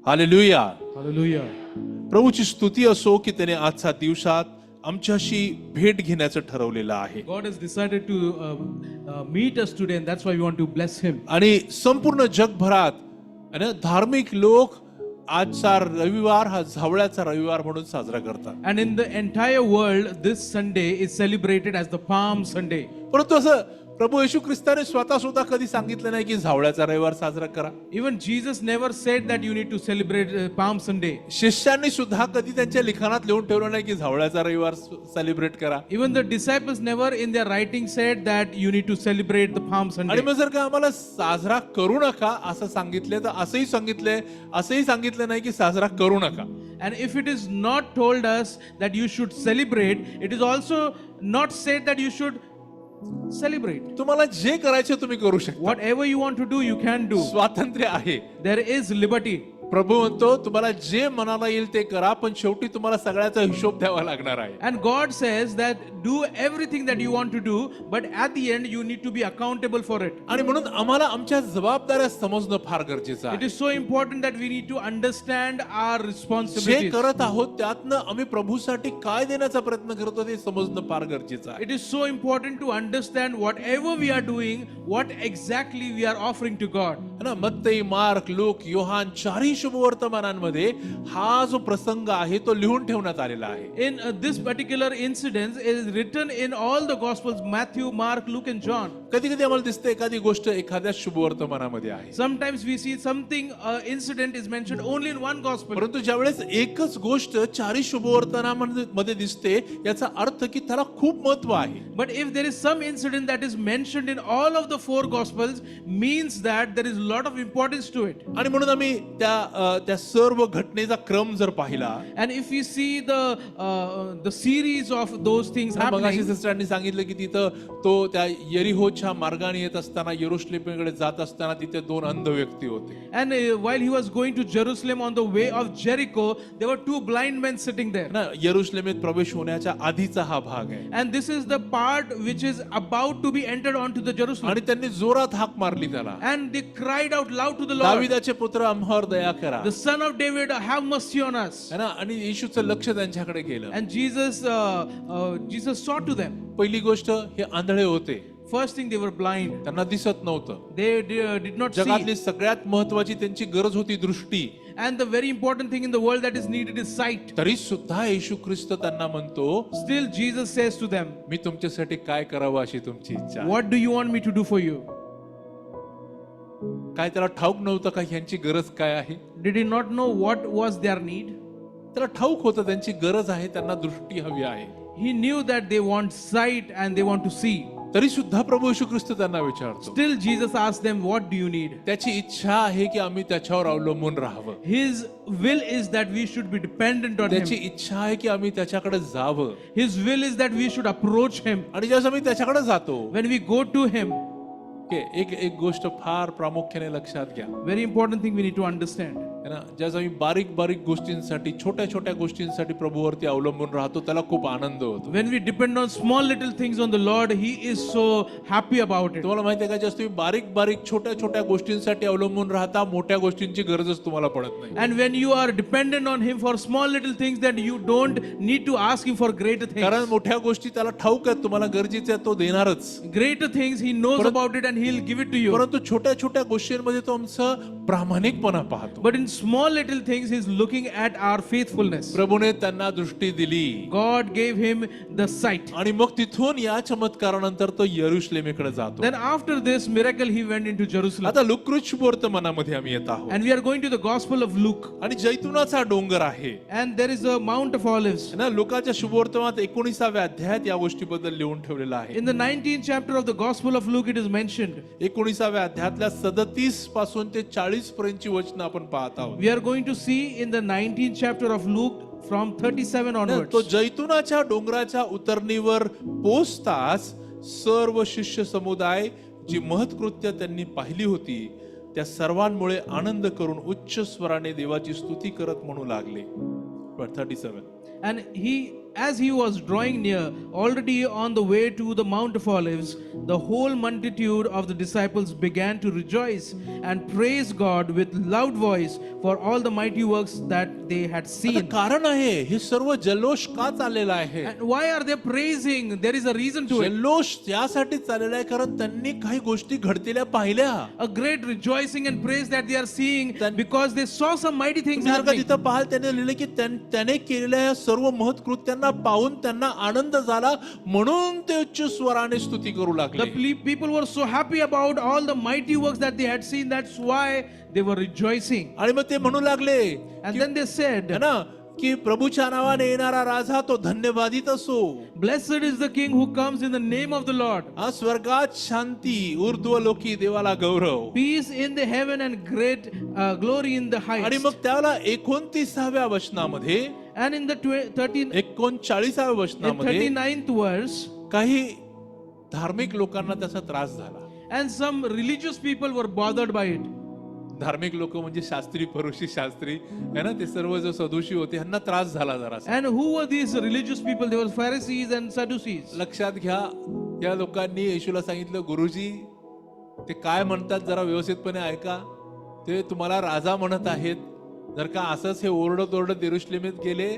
Hallelujah. Hallelujah. प्रभूची स्तुती असो की त्याने आजच्या दिवसात आमच्याशी भेट घेण्याचं ठरवलेलं आहे. God has decided to meet us today, and that's why we want to bless Him. आणि संपूर्ण जगभरात आणि धार्मिक लोक आजचा रविवार हा झावळ्याचा रविवार म्हणून साजरा करतात. And in the entire world, this Sunday is celebrated as the Palm Sunday. परंतु असं प्रभू येशू ख्रिस्ताने स्वतः सुद्धा कधी सांगितलं नाही की झावळ्याचा रविवार साजरा करा. Even Jesus never said that you need to celebrate Palm Sunday. शिष्यांनी सुद्धा कधी त्यांच्या लिखाणात लिहून ठेवलं नाही की झावळ्याचा रविवार सेलिब्रेट करा. Even the disciples never in their writing said that you need to celebrate the Palm आणि Sunday. मग जर का आम्हाला साजरा करू नका असं सांगितले तर असंही सांगितलं नाही की साजरा करू नका. And if it is not told us that you should celebrate, it is also not said that you should celebrate. तुम्हाला जे करायचे तुम्ही करू शकता. Whatever you want to do, you can do. स्वातंत्र्य आहे. There is liberty. प्रभू म्हणतो तुम्हाला जे मनाला येईल ते करा, पण शेवटी तुम्हाला सगळ्याचा हिशोब द्यावा लागणार आहे. And God says that do everything that you want to do, but at the end you need to be accountable for it. आणि म्हणून आम्हाला आमच्या जबाबदाऱ्या समजणं फार गरजेचं It आहे. is so important that we need to understand our जे responsibilities. करत आहोत त्यातनं आम्ही प्रभूसाठी काय देण्याचा प्रयत्न करतो ते समजणं फार गरजेचं आहे. It is so important to understand whatever we are doing, what exactly we are offering to God. ना मत्ती, मार्क, लूक, योहान चारही शुभवर्तमानांमध्ये हा जो प्रसंग आहे तो लिहून ठेवण्यात आलेला आहे. In this particular incident is written in all the Gospels, Matthew, Mark, Luke and John. कधी कधी आम्हाला दिसते एखादी गोष्ट एखाद्या शुभवर्तमानामध्ये आहे, Sometimes we see something, incident is mentioned only in one Gospel. परंतु ज्यावेळेस एकच गोष्ट चारही शुभवर्तमानामध्ये दिसते याचा अर्थ की त्याला खूप महत्व आहे. But if there is some incident that is mentioned in all of the four Gospels, means that there is a lot of importance to it. आणि म्हणून आम्ही त्या सर्व घटनेचा क्रम जर पाहिला, And if we see the series of those things मगाशी happening, सिस्टरांनी सांगितलं की तिथं तो त्या यरीहोच्या मार्गाने येत असताना यरुशलेमकडे जात असताना तिथे दोन अंध व्यक्ती होते. and while he was going to Jerusalem on the way of Jericho, there were two blind men sitting there. ना यरुशलेमेत प्रवेश होण्याच्या आधीचा हा भाग आहे. And this is the part which is about to be entered onto the Jerusalem. आणि त्यांनी जोरात हाक मारली त्याला, And they cried out loud to the Lord, दाविदाचे पुत्र आम्हावर दया करा. the Son of David, have mercy on us. है ना. आणि येशूचं लक्ष त्यांच्याकडे गेलं. And Jesus saw to them. पहिली गोष्ट हे आंधळे होते, First thing, they were blind. त्यांना दिसत नव्हतं. They did not see. जगातली सगळ्यात महत्वाची त्यांची गरज होती दृष्टी. And the very important thing in the world that is needed is sight. तरी सुद्धा येशू ख्रिस्त त्यांना म्हणतो, Still Jesus says to them, मी तुमच्यासाठी काय करावं अशी तुमची इच्छा आहे. what do you want me to do for you? काय त्याला ठाऊक नव्हतं का ह्यांची गरज काय आहे? Did he not know what was their need? त्याला ठाऊक होतं त्यांची गरज आहे, त्यांना दृष्टी हवी आहे. He knew that they want sight and they want to see. तरी सुद्धा प्रभू येशू ख्रिस्त त्यांना विचारतो. Still Jesus asked them, what do you need? त्याची इच्छा आहे की आम्ही त्याच्यावर अवलंबून राहावं. His will is that we should be dependent on त्याची him. इच्छा आहे की आम्ही त्याच्याकडे जावं. His will is that we should approach him. आणि जेव्हा आम्ही त्याच्याकडे जातो, When we go to him, एक गोष्ट फार प्रामुख्याने लक्षात घ्या. very important thing we need to understand. है ना. ज्यावेळेस आम्ही बारीक बारीक गोष्टींसाठी, छोट्या छोट्या गोष्टींसाठी प्रभूवरती अवलंबून राहतो त्याला खूप आनंद होतो. When we depend on small little things on the Lord, he is so happy about it. तुम्हाला माहिती आहे का, जास्त तुम्ही बारीक बारीक छोट्या छोट्या गोष्टींसाठी अवलंबून राहता, मोठ्या गोष्टींची गरजच तुम्हाला पडत नाही. And when you are dependent on him for small little things, that you don't need to ask him for greater कारण things. मोठ्या गोष्टी त्याला ठाऊक आहेत, तुम्हाला गरजेचे आहेत, तो देणारच. Greater things he knows about it and he'll give it to you. परंतु छोट्या छोट्या गोष्टींमध्ये तो आमचं प्रामाणिकपणा पाहतो. But in small little things he's looking at our faithfulness. प्रभूने त्यांना दृष्टी दिली God gave him the sight. आणि मग तिथून या चमत्कारानंतर तो यरुशलेमेकडे जातो. Then after this miracle he went into Jerusalem. आता लुकृत शुभवर्तमानामध्ये आम्ही येत आहोत. And we are going to the Gospel of Luke. आणि जैतुनाचा डोंगर आहे And there is a Mount of Olives. ना. लुकाच्या शुभवर्तमानात 19व्या अध्यायात या गोष्टीबद्दल लिहून ठेवलेलं आहे. In the 19th chapter of the Gospel of Luke it is mentioned. 19व्या अध्यायातल्या 37 पासून ते 40 पर्यंतची वचनं आपण पाहत आहोत. We are going to see in the 19th chapter of Luke from 37 onwards. तो जैतुनाच्या डोंगराच्या उतरणीवर पोहोचताच सर्व शिष्य समुदाय जी महत्कृत्य त्यांनी पाहिली होती त्या सर्वांमुळे आनंद करून उच्च स्वराने देवाची स्तुती करत म्हणू लागले. 37. And he as he was drawing near, already on the way to the Mount of Olives, the whole multitude of the disciples began to rejoice and praise God with loud voice for all the mighty works that they had आता seen. कारण आहे, हे सर्व जल्लोष का चाललेला आहे? And why are they praising? There is a reason to it. जल्लोष त्यासाठी चाललेला आहे कारण त्यांनी काही गोष्टी घडलेल्या पाहिल्या. A great rejoicing and praise that they are seeing because they saw some mighty things तुम्ही जर का happening. तिथं पाहाल, त्याने लिहिलं की त्याने केलेल्या या सर्व महत्कृत्यांना पाहून त्यांना आनंद झाला, म्हणून ते उच्च स्वराने स्तुती करू The लागले. people were so happy about all the mighty works that they had seen. That's why they were rejoicing. आणि मग ते म्हणू लागले And then they है said, ना, की प्रभूच्या नावाने येणारा राजा तो धन्यवादित असो. Blessed is the King who comes in the name of the Lord. हा स्वर्गात शांती, ऊर्ध्वलोकी देवाला गौरव. Peace in the heaven and great glory in the आणि heights. मग त्याला 29व्या वचनामध्ये, And in the 39व्या वचनामध्ये 39th verse, काही धार्मिक लोकांना त्याचा त्रास झाला. and some religious people were bothered by it. धार्मिक लोक म्हणजे शास्त्री, फरोशी शास्त्री है ना, ते सर्व जो सदुशी होते, ह्यांना त्रास झाला जरा. And who were these religious people? They were Pharisees and Sadducees. लक्षात घ्या, या लोकांनी येशूला सांगितलं, गुरुजी ते काय म्हणतात जरा व्यवस्थितपणे ऐका. ते तुम्हाला राजा म्हणत आहेत. जर का असंच हे ओरडत ओरडत यरुशलेमेत गेले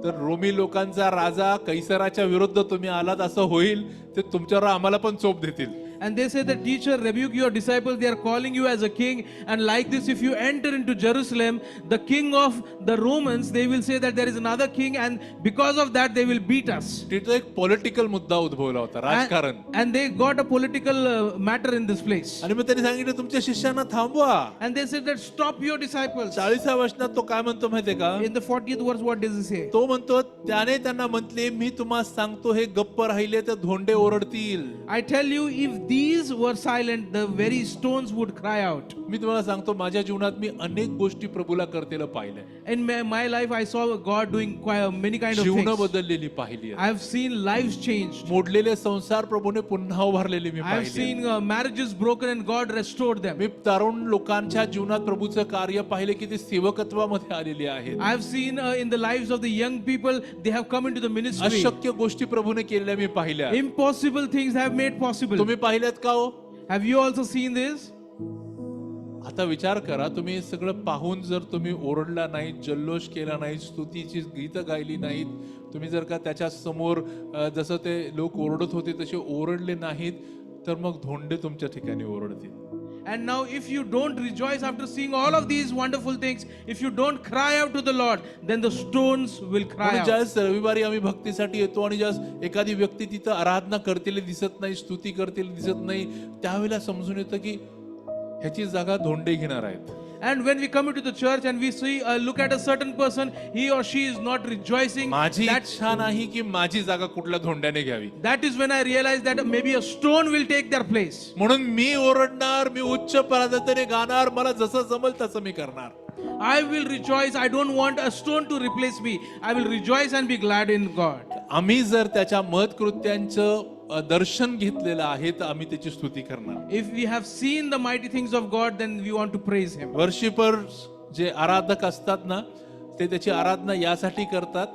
तर रोमी लोकांचा राजा कैसराच्या विरुद्ध तुम्ही आलात असं होईल, ते तुमच्यावर आम्हाला पण चोप देतील. And they say, the teacher, rebuke your disciples. They are calling you as a king. And like this, if you enter into Jerusalem, the king of the Romans, they will say that there is another king, and because of that, they will beat us. तिथं एक political मुद्दा उद्भवला होता, राजकारण. And they got a political matter in this place. आणि मग त्यांनी सांगितलं, तुमच्या शिष्यांना थांबवा. And they said that stop your disciples. 40व्या वचनात तो काय म्हणतो माहितीये का? In the 40th verse, what does he say? तो म्हणतो, त्याने त्यांना म्हटले, मी तुम्हाला सांगतो, हे गप्प राहिले तर धोंडे ओरडतील. I tell you, if these were silent, the very stones would cry out. मी तुम्हाला सांगतो, माझ्या जीवनात मी अनेक गोष्टी प्रभूला करतेलं पाहिलंय. In my life, I saw God doing many kind of Jeevan things. बदललेली पाहिली आहे. I have seen lives changed. मोडलेले संसार प्रभूने पुन्हा उभारलेले मी I have पाहिले. seen marriages broken and God restored them. मी तरुण लोकांच्या जीवनात प्रभूचं कार्य पाहिले की ते सेवकत्वामध्ये आलेले आहेत. I have seen in the lives of the young people, they have come into the ministry. अशक्य गोष्टी प्रभूने केलेल्या मी पाहिल्या. Impossible things have made possible. तुम्ही पाहिल्यात का हो? Have you also seen this? आता विचार करा, तुम्ही सगळं पाहून जर तुम्ही ओरडला नाहीत, जल्लोष केला नाही, स्तुतीची गीत गायली नाहीत, तुम्ही जर का त्याच्या समोर जसं ते लोक ओरडत होते तसे ओरडले नाहीत, तर मग धोंडे तुमच्या ठिकाणी ओरडतील. And now if you don't rejoice after seeing all of these wonderful things, if you don't cry out to the Lord, then the stones will cry म्हणून out. ज्यावेळेस रविवारी आम्ही भक्तीसाठी येतो आणि ज्यावेळेस एखादी व्यक्ती तिथं आराधना करतेली दिसत नाही, स्तुती करतेली दिसत नाही, त्यावेळेला समजून येतं की ह्याची जागा धोंडे घेणार आहेत. And when we come into the church and we see, look at a certain person, he or she is not rejoicing. माझी इच्छा नाही की माझी जागा कुठल्या धोंड्याने घ्यावी. That is when I realize that maybe a stone will take their place. म्हणून मी ओरडणार, मी उच्च पराधतेने गाणार, मला जसं जमल तसं मी करणार. I will rejoice. I don't want a stone to replace me. I will rejoice and be glad in God. आम्ही जर त्याच्या महत्कृत्यांचं दर्शन घेतलेलं आहे तर आम्ही त्याची स्तुती करणार. If we have seen the mighty things of God, then we want to praise Him. Worshippers जे आराधक असतात ना, ते त्याची आराधना यासाठी करतात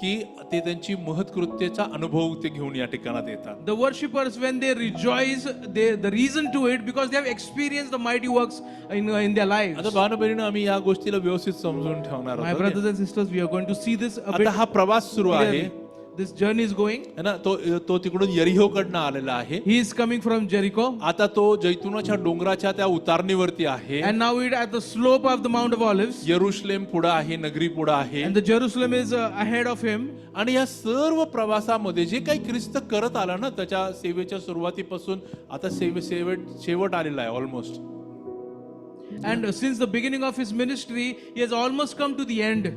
की ते त्यांची महत्कृत्याचा अनुभव ते घेऊन या ठिकाणात येतात. The worshippers, when they rejoice, the reason to it, because they have experienced the mighty works in their lives. आता भावना बहिणीनं, आम्ही या गोष्टीला व्यवस्थित समजून ठेवणार My आहोत. brothers and sisters, we are going to see this a आता bit हा प्रवास सुरू आहे clearly. This journey is going. है ना, तो तिकडून यरिहोकडनं आलेला आहे. He is coming from Jericho. आता तो जैतुनाच्या डोंगराच्या त्या उतारणीवरती आहे. And now it at the slope of the Mount of Olives. यरुशलेम पुढे आहे, नगरी पुढे आहे. And the Jerusalem is ahead of him. आणि या सर्व प्रवासामध्ये जे काही ख्रिस्त करत आला ना, त्याच्या सेवेच्या सुरुवातीपासून आता शेवट आलेला आहे almost. And since the beginning of his ministry, he has almost come to the end.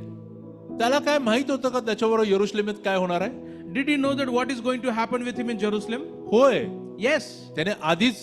त्याला काय माहित होतं का त्याच्याबरोबर यरुशलेमेत काय होणार आहे? Did he know that what is going to happen with him in Jerusalem? होय, Yes. त्याने आधीच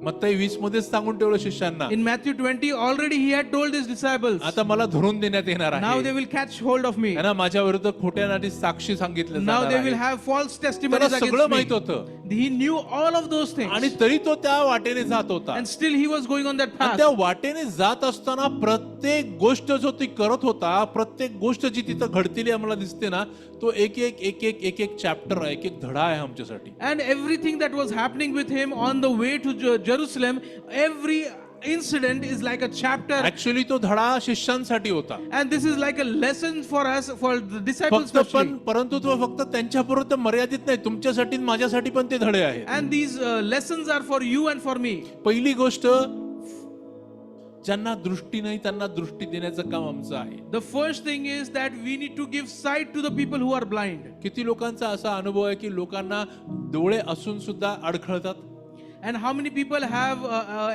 मत्ताई 20 मध्येच सांगून ठेवलं शिष्यांना, In Matthew 20, already he had told his disciples, आता मला धरून देण्यात येणार now they आहे. will catch hold of me. है ना, माझ्या विरुद्ध खोट्या नाटी साक्षी सांगितलं Now जाणार they will आहे. have false त्याला testimonies सगळं against माहित me. होतं. He knew all of those आणि things. तरी तो त्या वाटेने जात होता. And still he was going on that आणि path. त्या वाटेने जात असताना प्रत्येक गोष्ट जो ती करत होता, प्रत्येक गोष्ट जी तिथं घडतेली आम्हाला दिसते ना, तो एक एक चॅप्टर आहे, एक धडा आहे आमच्यासाठी. And everything that was happening with him on the way to Jerusalem, every incident is like a chapter. Actually तो धडा शिष्यांसाठी होता. And this is like a lesson for us, for the disciples फक्त especially. परंतु तो फक्त त्यांच्यापुरतं मर्यादित नाही, तुमच्यासाठी आणि माझ्यासाठी पण ते धडे आहेत. And these lessons are for you and for me. पहिली गोष्ट, ज्यांना दृष्टी नाही त्यांना दृष्टी देण्याचं काम आमचं आहे. The first thing is that we need to give sight to the people who are blind. किती लोकांचा असा अनुभव आहे की लोकांना डोळे असून सुद्धा अडखळतात. And how many people have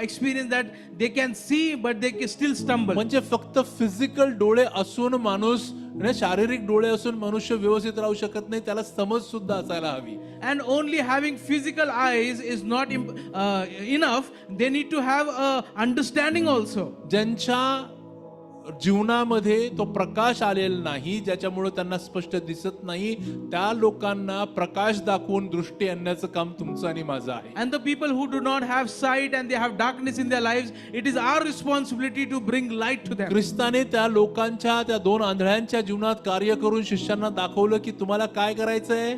experienced that they can see but they can still stumble. म्हणजे फक्त फिजिकल डोळे असून माणूस, शारीरिक डोळे असून मनुष्य व्यवस्थित राहू शकत नाही, त्याला समज सुद्धा असायला हवी. And only having physical eyes is not enough. They need to have a understanding also. ज्यांच्या जीवनामध्ये तो प्रकाश आलेला नाही, ज्याच्यामुळे त्यांना स्पष्ट दिसत नाही, त्या लोकांना प्रकाश दाखवून दृष्टी आणण्याचं काम तुमचं आणि माझं आहे. And the people who do not have sight and they have darkness in their lives, it is our responsibility to bring light to them. ख्रिस्ताने त्या लोकांच्या, त्या दोन आंधळ्यांच्या जीवनात कार्य करून शिष्यांना दाखवलं की तुम्हाला काय करायचंय.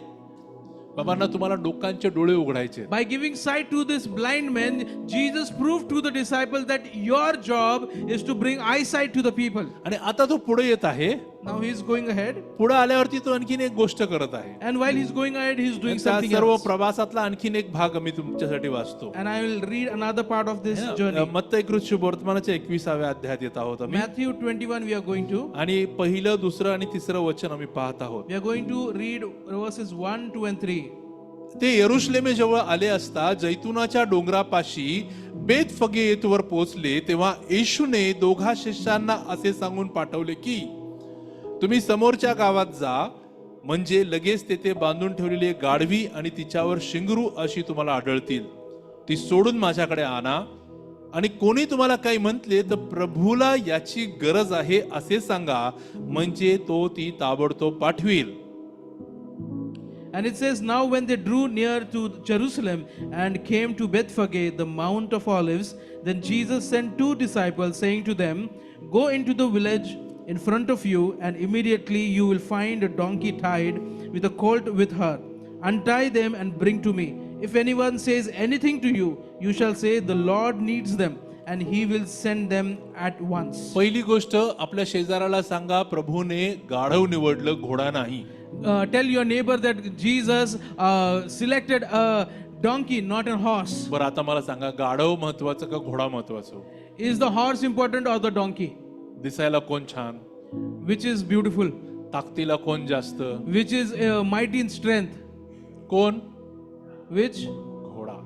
बाबांना तुम्हाला लोकांचे डोळे उघडायचे. By giving sight to this blind man, Jesus proved to the disciples that your job is to bring eyesight to the people. आणि आता तो पुढे येत आहे. Now he is going ahead. पुढे आल्यावरती तो आणखीन एक गोष्ट करत आहे. And while he's going ahead, he's doing त्या something सर्व else. प्रवासातला आणखीन एक भाग मी तुमच्यासाठी वाचतो. And I will read another part of this journey. मत्तई कृत शुभवर्तमानाच्या 21व्या अध्यायात येत आहोत आम्ही. Matthew 21 we are going to. आणि पहिलं, दुसरं आणि तिसरं वचन आम्ही पाहत आहोत. We are going to read verses 1, 2 and 3. ते यरुशलेमे जवळ आले असता जैतुनाच्या डोंगरापाशी बेतफगे येथवर पोहोचले, तेव्हा येशूने दोघा शिष्यांना असे सांगून पाठवले की तुम्ही समोरच्या गावात जा, म्हणजे लगेच तेथे बांधून ठेवलेली एक गाढवी आणि तिच्यावर शिंगरू अशी तुम्हाला आढळतील, ती सोडून माझ्याकडे आणा. आणि कोणी तुम्हाला काही म्हटले तर प्रभूला याची गरज आहे असे सांगा, म्हणजे तो ती ताबडतोब पाठवील. And it says, now when they drew near to Jerusalem and came to Bethphage, the Mount of Olives, then Jesus sent two disciples, saying to them, go into the village in front of you, and immediately you will find a donkey tied with a colt with her. Untie them and bring to me. If anyone says anything to you, you shall say, the Lord needs them, and he will send them at once. पहिली गोष्ट, आपल्या शेजाऱ्याला सांगा, प्रभूने गाढव निवडलं, घोडा नाही. Tell your neighbor that Jesus selected a donkey, not a horse. बरं, आता मला सांगा, गाढव महत्वाचं का घोडा महत्वाचं? Is the horse important or the donkey? दिसायला कोण छान, Which is beautiful? ताकदीला कोण जास्त, Which is mighty in strength? कोण? Which? घोडा.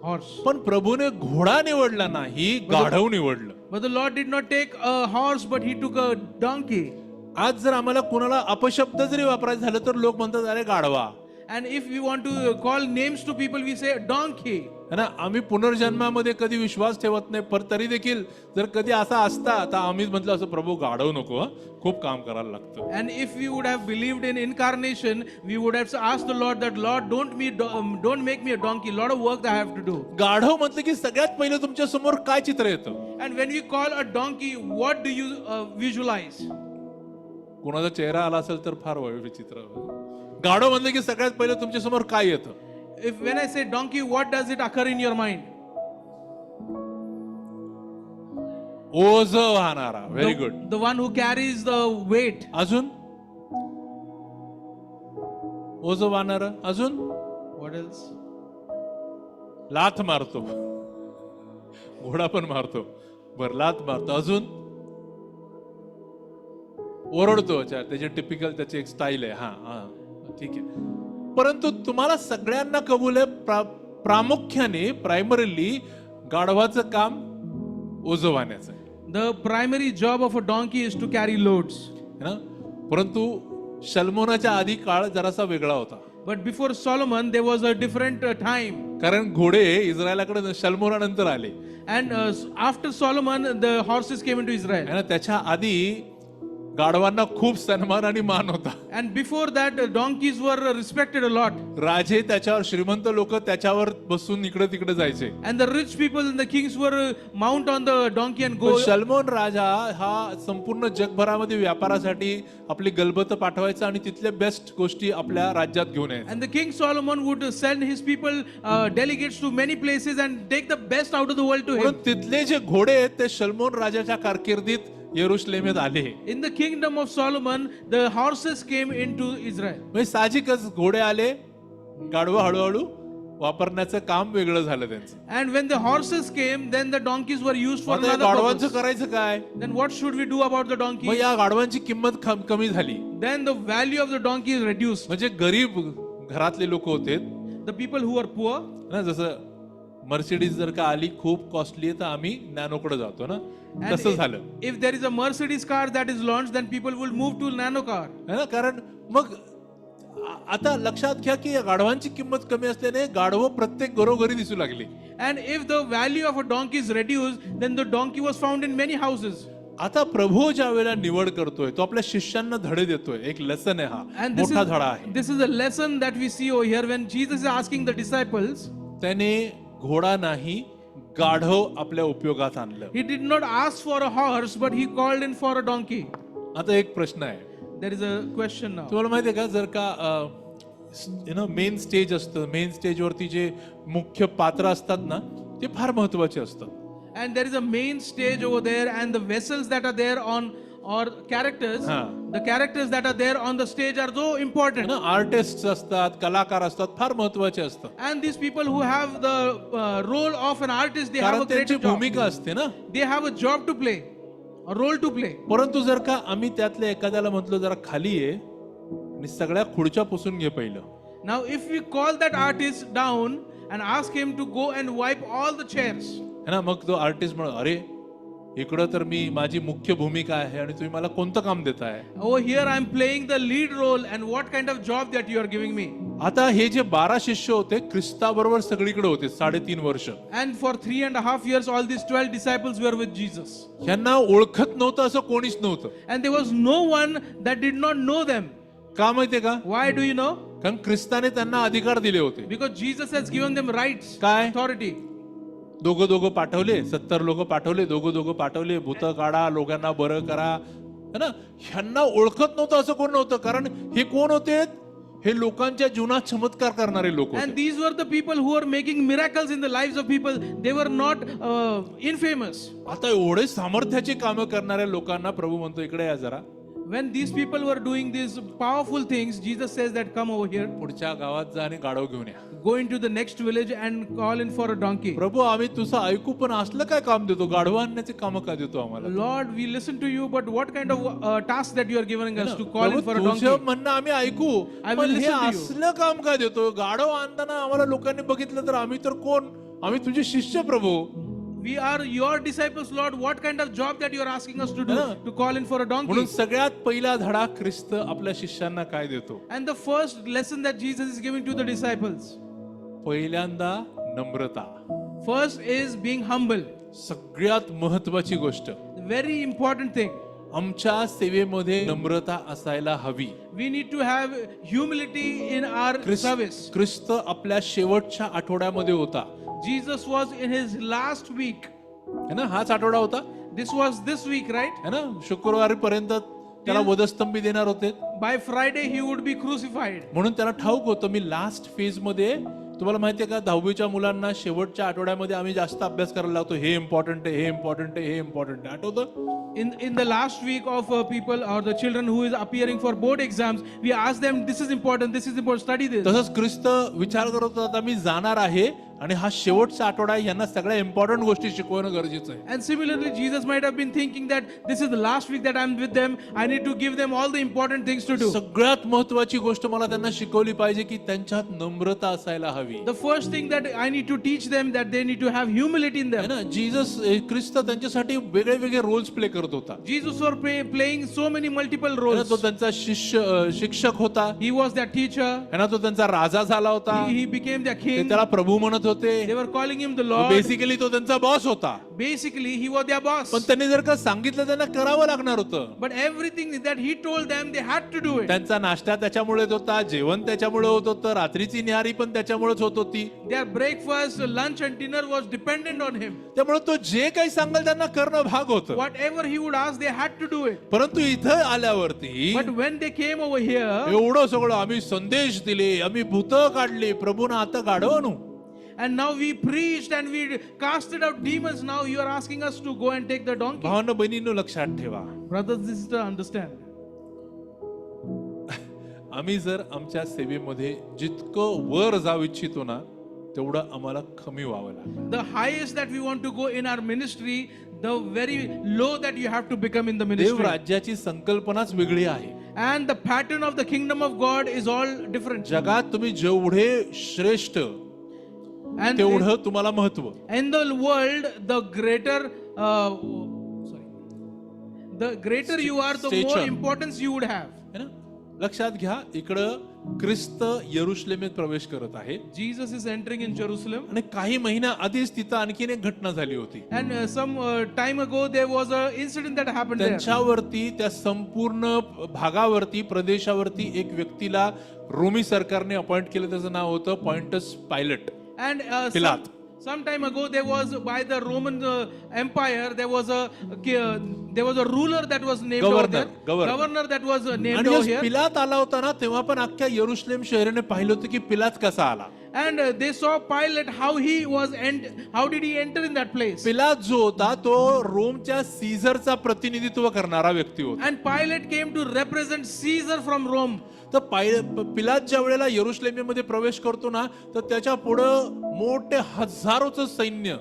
Horse. पण प्रभूने घोडा निवडला नाही, गाढव निवडलं. But the Lord did not take a horse, but he took a donkey. आज जर आम्हाला कोणाला अपशब्द जरी वापरायचं झालं तर लोक म्हणतात अरे गाढवा. And if we want to call names to people, we say donkey. है ना. आम्ही पुनर्जन्मामध्ये कधी विश्वास ठेवत नाही, पण तरी देखील जर कधी असा असता तर आम्ही म्हटलं असं, प्रभू गाढव नको, खूप काम करायला लागतं. And if we would have believed in incarnation, we would have asked the Lord that, Lord, don't make me a donkey. Lot of work that I have to do. गाढव म्हटलं की सगळ्यात पहिलं तुमच्या समोर काय चित्र येतं? And when we call a donkey, what do you visualize? कोणाचा चेहरा आला असेल तर फार विचित्र. गाढव म्हणलं की सगळ्यात पहिलं तुमच्या समोर काय येतं? If when I say donkey, what does it occur in your mind? ओझ वाहणारा. Very good. The one who carries the weight. अजून ओझ वाहणारा. अजून What else? लाथ मारतो. घोडा पण मारतो. बर, लाथ मारतो. अजून ओरडतो. त्याची टिपिकल त्याची एक स्टाईल आहे. हा, ठीक आहे. परंतु तुम्हाला सगळ्यांना कबूल आहे, प्रामुख्याने प्रायमरीली गाढवाचं काम ओझवाण्याचं आहे. The primary job of a donkey is to carry loads. ना. परंतु सलमोनाच्या आधी काळ जरासा वेगळा होता. But before Solomon, there was a different time. कारण घोडे इस्रायलाकडे सलमोनानंतर आले. And after Solomon, the horses came into Israel. त्याच्या आधी गाढवांना खूप सन्मान आणि मान होता. And before that, donkeys were respected a lot. राजे त्याच्यावर, श्रीमंत लोक त्याच्यावर बसून इकडे तिकडे जायचे. And the rich people and the kings were mount on the donkey and go. पण सलमोन राजा हा संपूर्ण जगभरामध्ये व्यापारासाठी आपली गलबत पाठवायचा आणि तिथल्या बेस्ट गोष्टी आपल्या राज्यात घेऊन यायचा. And the king Solomon would send his people, delegates to many places and take the best out of the world to him. म्हणून तिथले जे घोडे आहेत ते सलमोन राजाच्या कारकिर्दीत येरुशलेमेत आले. In the kingdom of Solomon, the horses came into Israel. म्हणजे साहजिकच घोडे आले, गाढवं हळूहळू वापरण्याचं काम वेगळं झालं त्यांचं. And when the horses came, then the donkeys were used for आता या another गाढवांचं purpose. करायचं काय? Then what should we do about the मग donkey? या गाढवांची किंमत कमी झाली. Then the value of the donkey is reduced. म्हणजे गरीब घरातले लोक होते The people who are poor, ना, जसं मर्सिडीज जर का आली खूप कॉस्टली आहे तर आम्ही नॅनोकडे जातो ना, and तसं झालं if there is a Mercedes car that is launched, then people will move to nano car. है ना. कारण मग आता लक्षात घ्या की या गाढवांची किंमत कमी असल्याने गाढवं प्रत्येक घरोघरी दिसू लागली. And if the value of a donkey is reduced, then the donkey was found in many houses. आता प्रभू ज्या वेळेला निवड करतोय तो आपल्या शिष्यांना धडे देतोय. एक लेसन आहे, हा And मोठा धडा आहे. this is a lesson that we see over here when Jesus is asking the disciples. त्याने घोडा नाही गाढव आपल्या उपयोगात आणलं. He did not ask for a horse, but he called in for a donkey. आता एक प्रश्न आहे, There is a question now. तुम्हाला माहिती आहे का, जर का मेन स्टेज असतं, मेन स्टेजवरती जे मुख्य पात्र असतात ना ते फार महत्वाचे असतात. And there is a main stage over there, and the vessels that are there on, or characters, the characters that are there on the stage are so important. Artist असतात, कलाकार असतात, फार महत्वाचे असतात. And these people who have the role of an artist, they have कारण a great त्यांची job. भूमिका असते ना. They have a job to play, a role to play. परंतु जर का आम्ही त्यातल्या एखाद्याला म्हटलं जरा खाली ये आणि सगळ्या खुर्च्या पुसून घे पहिलं, Now, if we call that artist down and ask him to go and wipe all the chairs, है ना, मग तो आर्टिस्ट म्हणतो अरे इकडं तर मी माझी मुख्य भूमिका आहे आणि तुम्ही मला कोणतं काम देताय. over here I am playing the lead role, and what kind of job that you are giving me? आता हे जे 12 शिष्य होते ख्रिस्ताबरोबर सगळीकडे होते 3.5 वर्ष. And for 3.5 years, all these 12 disciples were with Jesus. यांना ओळखत नव्हतं असं कोणीच नव्हतं. And there was no one that did not know them. का माहितीये का? Why do you know? कारण ख्रिस्ताने त्यांना अधिकार दिले होते. Because Jesus has given them rights, काय? authority. दोघं पाठवले, 70 लोक पाठवले, दोघं पाठवले, भूत काढा, लोकांना बरं करा, है ना. ह्यांना ओळखत नव्हतं असं कोण नव्हतं, कारण हे कोण होते? हे लोकांच्या जीवनात चमत्कार करणारे लोक And होते. these were the people who were making miracles in the lives of people. They were not infamous. आता एवढे सामर्थ्याची कामं करणाऱ्या लोकांना प्रभू म्हणतो इकडे या जरा. When these people were doing these powerful things, Jesus says that come over here, पुढच्या गावात जा आणि गाढव घेऊन या. go into the next village and call in for a donkey. प्रभू आम्ही तुझं ऐकू पण असलं काय काम देतो, गाढव आणण्याचे काम का देतो आम्हाला? Lord, we listen to you, but what kind of task that you are giving us to call in for a प्रभू, तुझं donkey? म्हणणं आम्ही ऐकू, I will पण हे listen to you. असलं काम का देतो? गाढव आणताना आम्हाला लोकांनी बघितलं तर आम्ही तर कोण? आम्ही तुझे शिष्य प्रभू. We are your disciples, Lord. What kind of job that you are asking us to do, Yeah. to call in for a donkey? म्हणून सगळ्यात पहिला धडा ख्रिस्त आपल्या शिष्यांना काय देतो? And the first lesson that Jesus is giving to the disciples, पहिल्यांदा नम्रता. first is being humble. सगळ्यात महत्वाची गोष्ट, Very important thing. आमच्या सेवेमध्ये नम्रता असायला हवी. We need to have humility in our service. ख्रिस्त आपल्या शेवटच्या आठवड्यामध्ये होता, Jesus was in his last week. है ना. हाच आठवडा होता, This was this week, right? है ना. शुक्रवारी पर्यंत त्याला वधस्तंभी देणार होते, By Friday he would be crucified. म्हणून त्याला ठाऊक होतं मी लास्ट फेज मध्ये. तुम्हाला माहितीये का, 10वीच्या मुलांना शेवटच्या आठवड्यामध्ये आम्ही जास्त अभ्यास करायला लागतो. हे इम्पॉर्टंट आहे, हे इम्पॉर्टंट आहे, हे इम्पॉर्टंट आहे, आठवतं? In the last week of people or the children who is appearing for board exams, we ask them, this is important, study this. तसंच ख्रिस्त विचार करत होता आता मी जाणार आहे आणि हा शेवटचा आठवडा आहे, यांना सगळ्या इम्पॉर्टंट गोष्टी शिकवणं गरजेचं आहे. And similarly, Jesus might have been thinking that this is the last week that I'm with them. I need to give them all the important things to do. सगळ्यात महत्वाची गोष्ट मला त्यांना शिकवली पाहिजे की त्यांच्यात नम्रता असायला हवी. The first thing that I need to teach them, that they need to have humility in है them. ना. ख्रिस्त त्यांच्यासाठी वेगळे वेगळे रोल्स प्ले करत होता. Jesus was playing so many multiple है ना. roles. तो त्यांचा शिक्षक होता, He was their teacher. है ना. तो त्यांचा राजा झाला होता, He became their ते king. त्याला प्रभू म्हणत होते? They were calling him the Lord. Basically तो त्यांचा बॉस होता, Basically, he was their boss. पण त्यांनी जर का सांगितलं त्यांना करावं लागणार होतं. But everything that he told them, they had to do it. त्यांचा नाश्ता त्याच्यामुळेच होता, जेवण त्याच्यामुळे होत होतं, रात्रीची न्याहारी पण त्याच्यामुळेच होत होती. Their breakfast, lunch and dinner was dependent on him. त्यामुळे तो जे काही सांगेल त्यांना करणं भाग होतं. Whatever he would ask, they had to do it. परंतु इथं आल्यावरती But when they came over here, एवढं सगळं आम्ही संदेश दिले, आम्ही भूतं काढली, प्रभूनं आता गाढव आणू. and now we preached and we casted out demons, now you are asking us to go and take the donkey. भावांनो बहिणींनो लक्षात ठेवा, Brothers and sisters, understand. आम्ही जर आमच्या सेवेमध्ये जितकं वर जाऊ इच्छितो ना तेवढं आम्हाला कमी व्हावं लागतं. The highest that we want to go in our ministry, the very low that you have to become in the Dev ministry. राज्याची संकल्पनाच वेगळी आहे. And the pattern of the kingdom of God is all different. जगात तुम्ही जेवढे श्रेष्ठ And तेवढं तुम्हाला महत्व. in the world, the greater the greater you are, the more Stature. importance you would have. है ना? लक्षात घ्या, इकडं ख्रिस्त यरुशलेमेत प्रवेश करत आहे Jesus is entering in Jerusalem. आणि काही महिन्या आधीच तिथं आणखीन एक घटना झाली होती. And some time ago there was a incident that happened there. त्यांच्यावरती त्या संपूर्ण भागावरती प्रदेशावरती एक व्यक्तीला रोमी सरकारने अपॉइंट केलं, त्याचं नाव होतं points pilot. And Pilate. some time ago there was by the Roman Empire there was a ruler that was named over Governor, there. governor. That was named आणि over जेव्हा here. पिलात आला होता ना तेव्हा पण अख्ख्या यरुशलेम शहराने पाहिलं होतं की पिलात कसा आला. And they saw Pilate how did he enter in that place. पिलात जो होता तो रोमच्या सीझरचा प्रतिनिधित्व करणारा व्यक्ती होता. And Pilate came to represent Caesar from Rome. तर पिलात ज्या वेळेला यरुशलेमेमध्ये प्रवेश करतो ना तर त्याच्या पुढं मोठे हजारोचं सैन्य,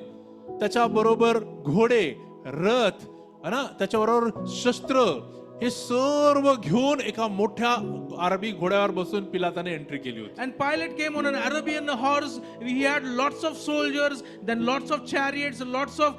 त्याच्या बरोबर घोडे, रथ, है ना, त्याच्याबरोबर शस्त्र, हे सर्व घेऊन एका मोठ्या अरबी घोड्यावर बसून पिलाताने एंट्री केली होती. And Pilate came on an Arabian horse. He had lots of soldiers, then lots of chariots, lots of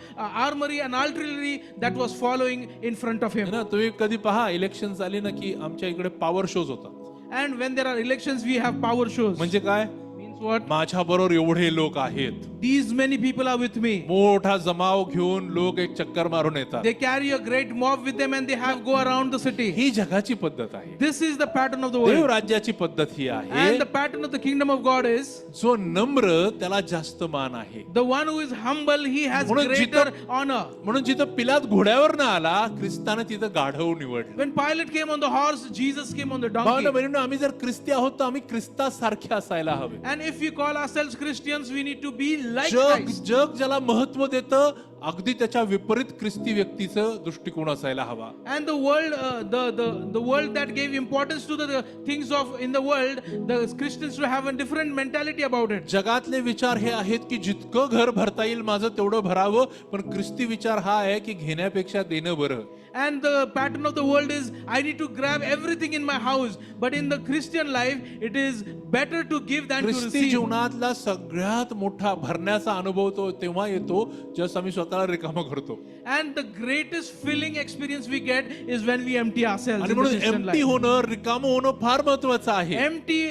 armory and artillery that was following in front of है him. ना, तुम्ही कधी पहा इलेक्शन झाली ना की आमच्या इकडे पॉवर शोज होतात. And when there are elections, we have power shows. म्हणजे काय, Means what? माझ्या बरोबर एवढे लोक आहेत, These many people are with me. मोठा जमाव घेऊन लोक एक चक्कर मारून येतात. They carry a great mob with them and they have go around the city. ही जगाची पद्धत आहे. This is the pattern of the Dev world. राज्याची पद्धत ही आहे. And the pattern of the kingdom of God is जो नम्र त्याला जास्त मान आहे. the one who is humble, he has म्हणून greater जिथं- honor. म्हणून जिथं पिलात घोड्यावर न आला, ख्रिस्तानं तिथं गाढव निवडलं. When Pilate came on the horse, Jesus came on the Bhavana donkey. बहिणींनो, आम्ही जर ख्रिस्ती आहोत तर आम्ही ख्रिस्तासारखे असायला हवे. And if we call ourselves Christians, we need to be like जग Christ. जग ज्याला महत्व देतं अगदी त्याच्या विपरीत ख्रिस्ती व्यक्तीचं दृष्टिकोन असायला हवा. And the world, the world that gave importance to the things of in the world, the Christians to have a different mentality about it. जगातले विचार हे आहेत की जितकं घर भरता येईल माझं तेवढं भरावं, पण ख्रिस्ती विचार हा आहे की घेण्यापेक्षा देणं बरं. And the pattern of the world is I need to grab everything in my house. But in the Christian life, it is better to give than to ख्रिस्ती receive. जीवनातला सगळ्यात मोठा भरण्याचा अनुभव तो तेव्हा येतो जेव्हा आम्ही स्वतःला रिकामं करतो. And the greatest filling experience we get is when we empty ourselves आणि in the म्हणून Christian एम्प्टी life. होणं, रिकामं होणं फार महत्वाचं आहे. Empty,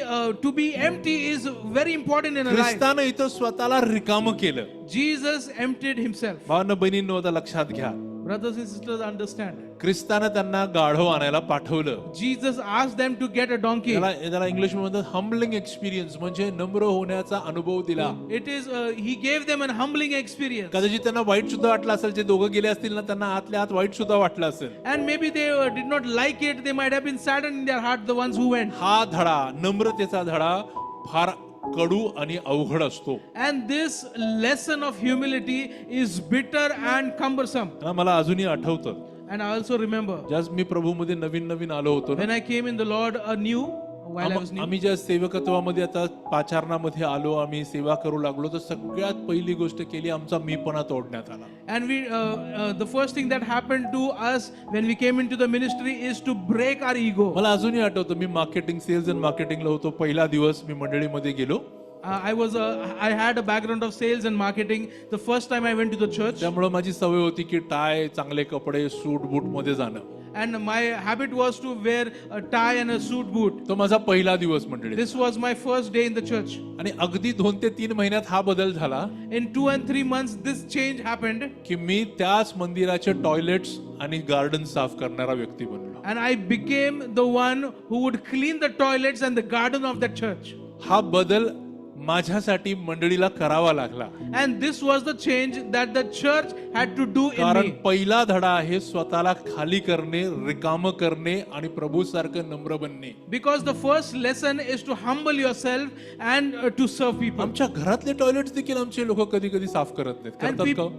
to be empty is very important in a life. ख्रिस्तानं इथं स्वतःला रिकामं केलं. Jesus emptied himself. भावांनो बहिणींनो आता लक्षात घ्या, Brothers and sisters, understand. ख्रिस्तानं त्यांना गाढव आणायला पाठवलं. Jesus asked them to get a donkey. त्याला इंग्लिश मध्ये हम्बलिंग एक्सपिरियन्स म्हणजे नम्र होण्याचा अनुभव दिला. It is, he gave them an humbling experience. कदाचित त्यांना वाईट सुद्धा वाटलं असेल, जे दोघं गेले असतील ना त्यांना आतल्या आत वाईट सुद्धा वाटलं असेल. And maybe they did not like it. They might have been saddened in their heart, the ones who went. हा धडा, नम्रतेचा धडा फार कडू आणि अवघड असतो. And this lesson of humility is bitter and cumbersome. ना मला अजूनही आठवतं, And I also remember ज्यास मी प्रभूमध्ये नवीन नवीन आलो होतो ना, when I came in the Lord anew, while I was new. आम्ही ज्या सेवकत्वामध्ये आता पाचारणामध्ये आलो, आम्ही सेवा करू लागलो, तर सगळ्यात पहिली गोष्ट केली, आमचा मीपणा तोडण्यात आला. And we, the first thing that happened to us when we came into the ministry is to break our ego. मला अजूनही आठवतं, मी मार्केटिंग, सेल्स अँड मार्केटिंगला होतो. पहिला दिवस मी मंडळीमध्ये गेलो. I had a background of sales and marketing. The first time I went to the church. त्यामुळे माझी सवय होती की टाय, चांगले कपडे, सूट बूट मध्ये जाणं. and my habit was to wear a tie and a suit boot. तो माझा पहिला दिवस मंडळी. This was my first day in the church. आणि अगदी 2 ते 3 महिन्यात हा बदल झाला In 2 and 3 months, this change happened, की मी त्याच मंदिराचे टॉयलेट्स आणि गार्डन साफ करणारा व्यक्ती बनलो. and I became the one who would clean the toilets and the garden of that church. हा बदल माझ्यासाठी मंडळीला करावा लागला. And this was the change that the church had to do in कारण me. पहिला धडा आहे स्वतःला खाली करणे, रिकाम करणे आणि प्रभू सारखं नम्र बनणे. Because the first lesson is to humble yourself and to serve people. आमच्या घरातले टॉयलेट्स देखील आमचे लोक कधी कधी साफ करत नाहीत. And करतात का?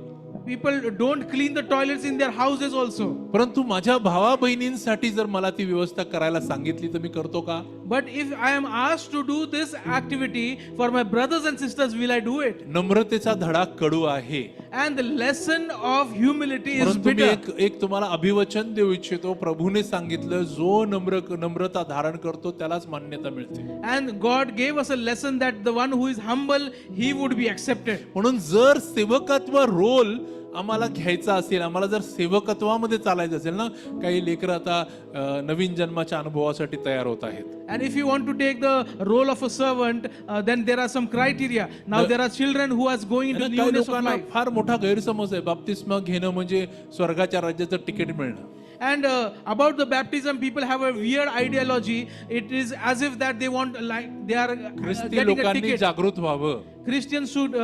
people don't clean the toilets in their houses also. परंतु माझ्या भावा बहिणींसाठी जर मला ती व्यवस्था करायला सांगितली तर मी करतो का? But if I am asked to do this activity for my brothers and sisters, will I do it? नम्रतेचा धडा कडू आहे. And the lesson of humility is परंतु मी bitter. एक तुम्हाला अभिवचन देऊ इच्छितो. प्रभूने सांगितलं जो नम्रता धारण करतो त्यालाच मान्यता मिळते. And God gave us a lesson that the one who is humble, he would be accepted. म्हणून जर सेवकत्व रोल आम्हाला घ्यायचा असेल, आम्हाला जर सेवकत्वामध्ये चालायचं असेल ना, काही लेकरं आता नवीन जन्माच्या अनुभवासाठी तयार होत आहेत. And if you want to take the role of a servant, then there are some criteria. Now there are children who are going into काही newness of लोकांना life. फार मोठा गैरसमज आहे. बाप्तिस्मा घेणं म्हणजे स्वर्गाच्या राज्याचं तिकीट मिळणं. And about the baptism, people have a weird ideology. It is as if that they want, like they are ख्रिस्ती getting a लोकांनी ticket. जागृत व्हावं. Christians should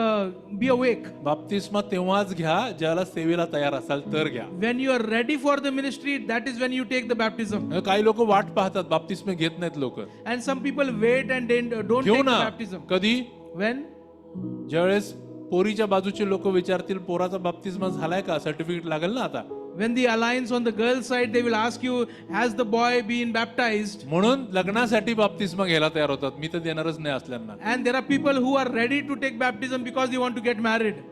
be awake. बाप्तिस्मा तेव्हाच घ्या ज्याला सेवेला तयार असाल तर घ्या. When you are ready for the ministry, that is when you take the baptism. काही लोक वाट पाहतात, बाप्तिस्मे घेत नाहीत लोक. And some people wait and then don't घेऊ take the ना. baptism. कधी? When? ज्यावेळेस पोरीच्या बाजूचे लोक विचारतील पोराचा बाप्तिस्मा झालाय का, सर्टिफिकेट लागेल ना आता. When the alliance on the girl side, they will ask you, has the boy been baptized? म्हणून लग्नासाठी बाप्तिस्मा घ्यायला तयार होतात. मी तर देणारच नाही असल्यांना. And there are people who are ready to take baptism because they want to get married.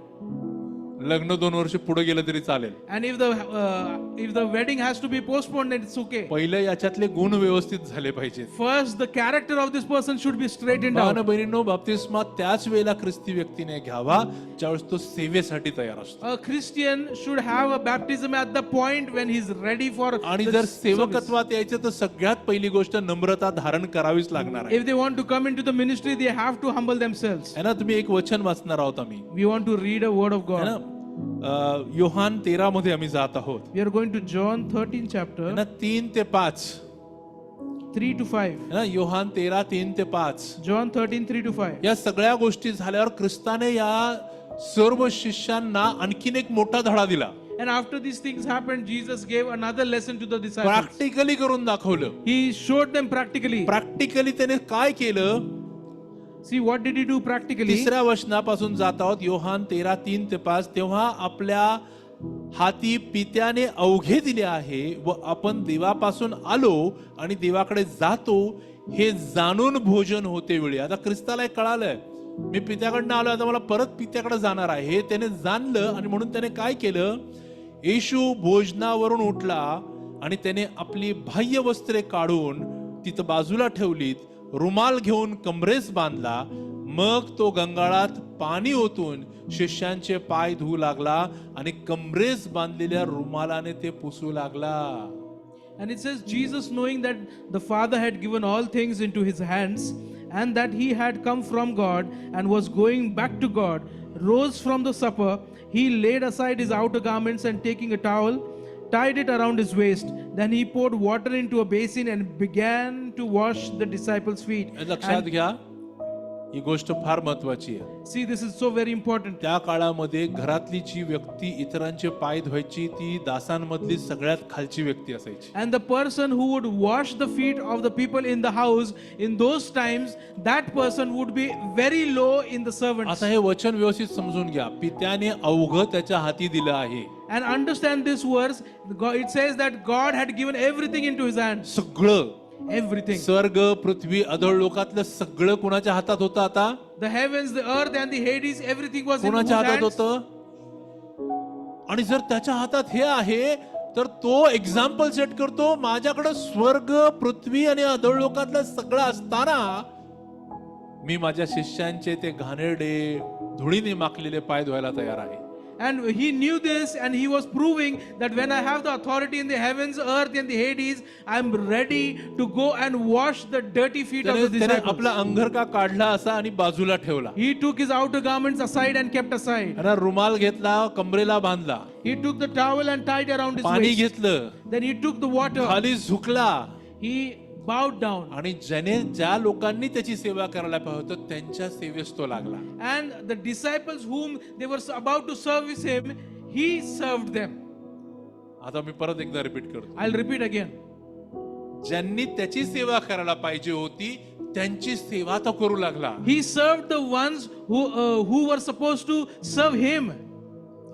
लग्न 2 वर्ष पुढे गेलं तरी चालेल. And if the wedding has to be postponed, then it's okay. पहिले याच्यातले गुण व्यवस्थित झाले पाहिजेत. First, the character of this person should be straightened out. भावांनो बहिणींनो, बाप्तिस्मा त्याच वेळेला ख्रिस्ती व्यक्तीने घ्यावा ज्यावेळेस तो सेवेसाठी तयार असतो. A Christian should have a baptism at the point when he's ready for आणि the जर service. सेवकत्वात यायचं तर सगळ्यात पहिली गोष्ट नम्रता धारण करावीच लागणार आहे. If they want to come into the ministry, they have to humble themselves. है ना. तुम्ही एक वचन वाचणार आहोत आम्ही, We want to read a word of है ना. God. योहान 13 मध्ये आम्ही जात आहोत. We are going to John 13 है chapter ना. 3 ते 5, 3 to 5. है ना. योहान 13 3 ते 5. John 13 3 to 5. या सगळ्या गोष्टी झाल्यावर ख्रिस्ताने या सर्व शिष्यांना आणखीन एक मोठा धडा दिला. And after these things happened, Jesus gave another lesson to the disciples. Practically करून दाखवलं. He showed them practically. Practically त्याने काय केलं. See, what did he do practically? 3ऱ्या वचनापासून जात आहोत. योहान 13 3 ते 5. तेव्हा आपल्या हाती पित्याने अवघे दिले आहे व आपण देवापासून आलो आणि देवाकडे जातो हे जाणून भोजन होते वेळी. आता ख्रिस्ताला एक कळालंय, मी पित्याकडनं आलो, आता मला परत पित्याकडे जाणार आहे. हे त्याने जाणलं आणि म्हणून त्याने काय केलं. येशू भोजनावरून उठला आणि त्याने आपली बाह्य वस्त्रे काढून तिथं बाजूला ठेवलीत, रुमाल घेऊन कमरेस बांधला, मग तो गंगाळात पाणी ओतून शिष्यांचे पाय धुवू लागला आणि कमरेस बांधलेल्या रुमालाने ते पुसू लागला. And it says, Jesus, knowing that the Father had given all things into his hands, and that he had come from God and was going back to God, rose from the supper. He laid aside his outer garments and taking a towel, tied it around his waist. Then he poured water into a basin and began to wash the disciples' feet. लक्षात घ्या, ही गोष्ट फार महत्वाची आहे. See, this is so very important. त्या काळामध्ये घरातली जी व्यक्ती इतरांचे पाय धुवायची ती दासांमधली सगळ्यात खालची व्यक्ती असायची. And the person who would wash the feet of the people in the house in those times, that person would be very low in the servants. आता हे वचन व्यवस्थित समजून घ्या. पित्याने अवघं त्याच्या हाती दिलं आहे. And understand this verse. It says that God had given everything into his hands. सगळं, Everything. स्वर्ग पृथ्वी अधळ लोकातलं सगळं कुणाच्या हातात होतं. आता The heavens, the earth and the Hades, everything was in whose कुणाच्या हातात hands? होतं. आणि जर त्याच्या हातात हे आहे तर तो एक्झाम्पल सेट करतो, माझ्याकडे स्वर्ग पृथ्वी आणि अधळ लोकातलं सगळं असताना मी माझ्या शिष्यांचे ते घाणेरडे धुळीने माखलेले पाय धुवायला तयार आहे. And he knew this, and he was proving that when I have the authority in the heavens, earth, and the Hades, I'm ready to go and wash the dirty feet of the त्याने disciples. आपला अंगरखा काढला असा आणि बाजूला ठेवला. He took his outer garments aside and kept aside. आणि रुमाल घेतला, कमरेला बांधला, He took the towel and tied around his पाणी waist. घेतलं, Then he took the water. खाली झुकला He bowed down. आणि ज्या लोकांनी त्याची सेवा करायला पाहिजे होतं त्यांच्या सेवेस तो लागला. And the disciples whom they were about to service him, he served them. आता मी परत एकदा रिपीट करतो. I'll repeat again. ज्यांनी त्याची सेवा करायला पाहिजे होती त्यांची सेवा तो करू लागला. He served the ones who were supposed to serve him.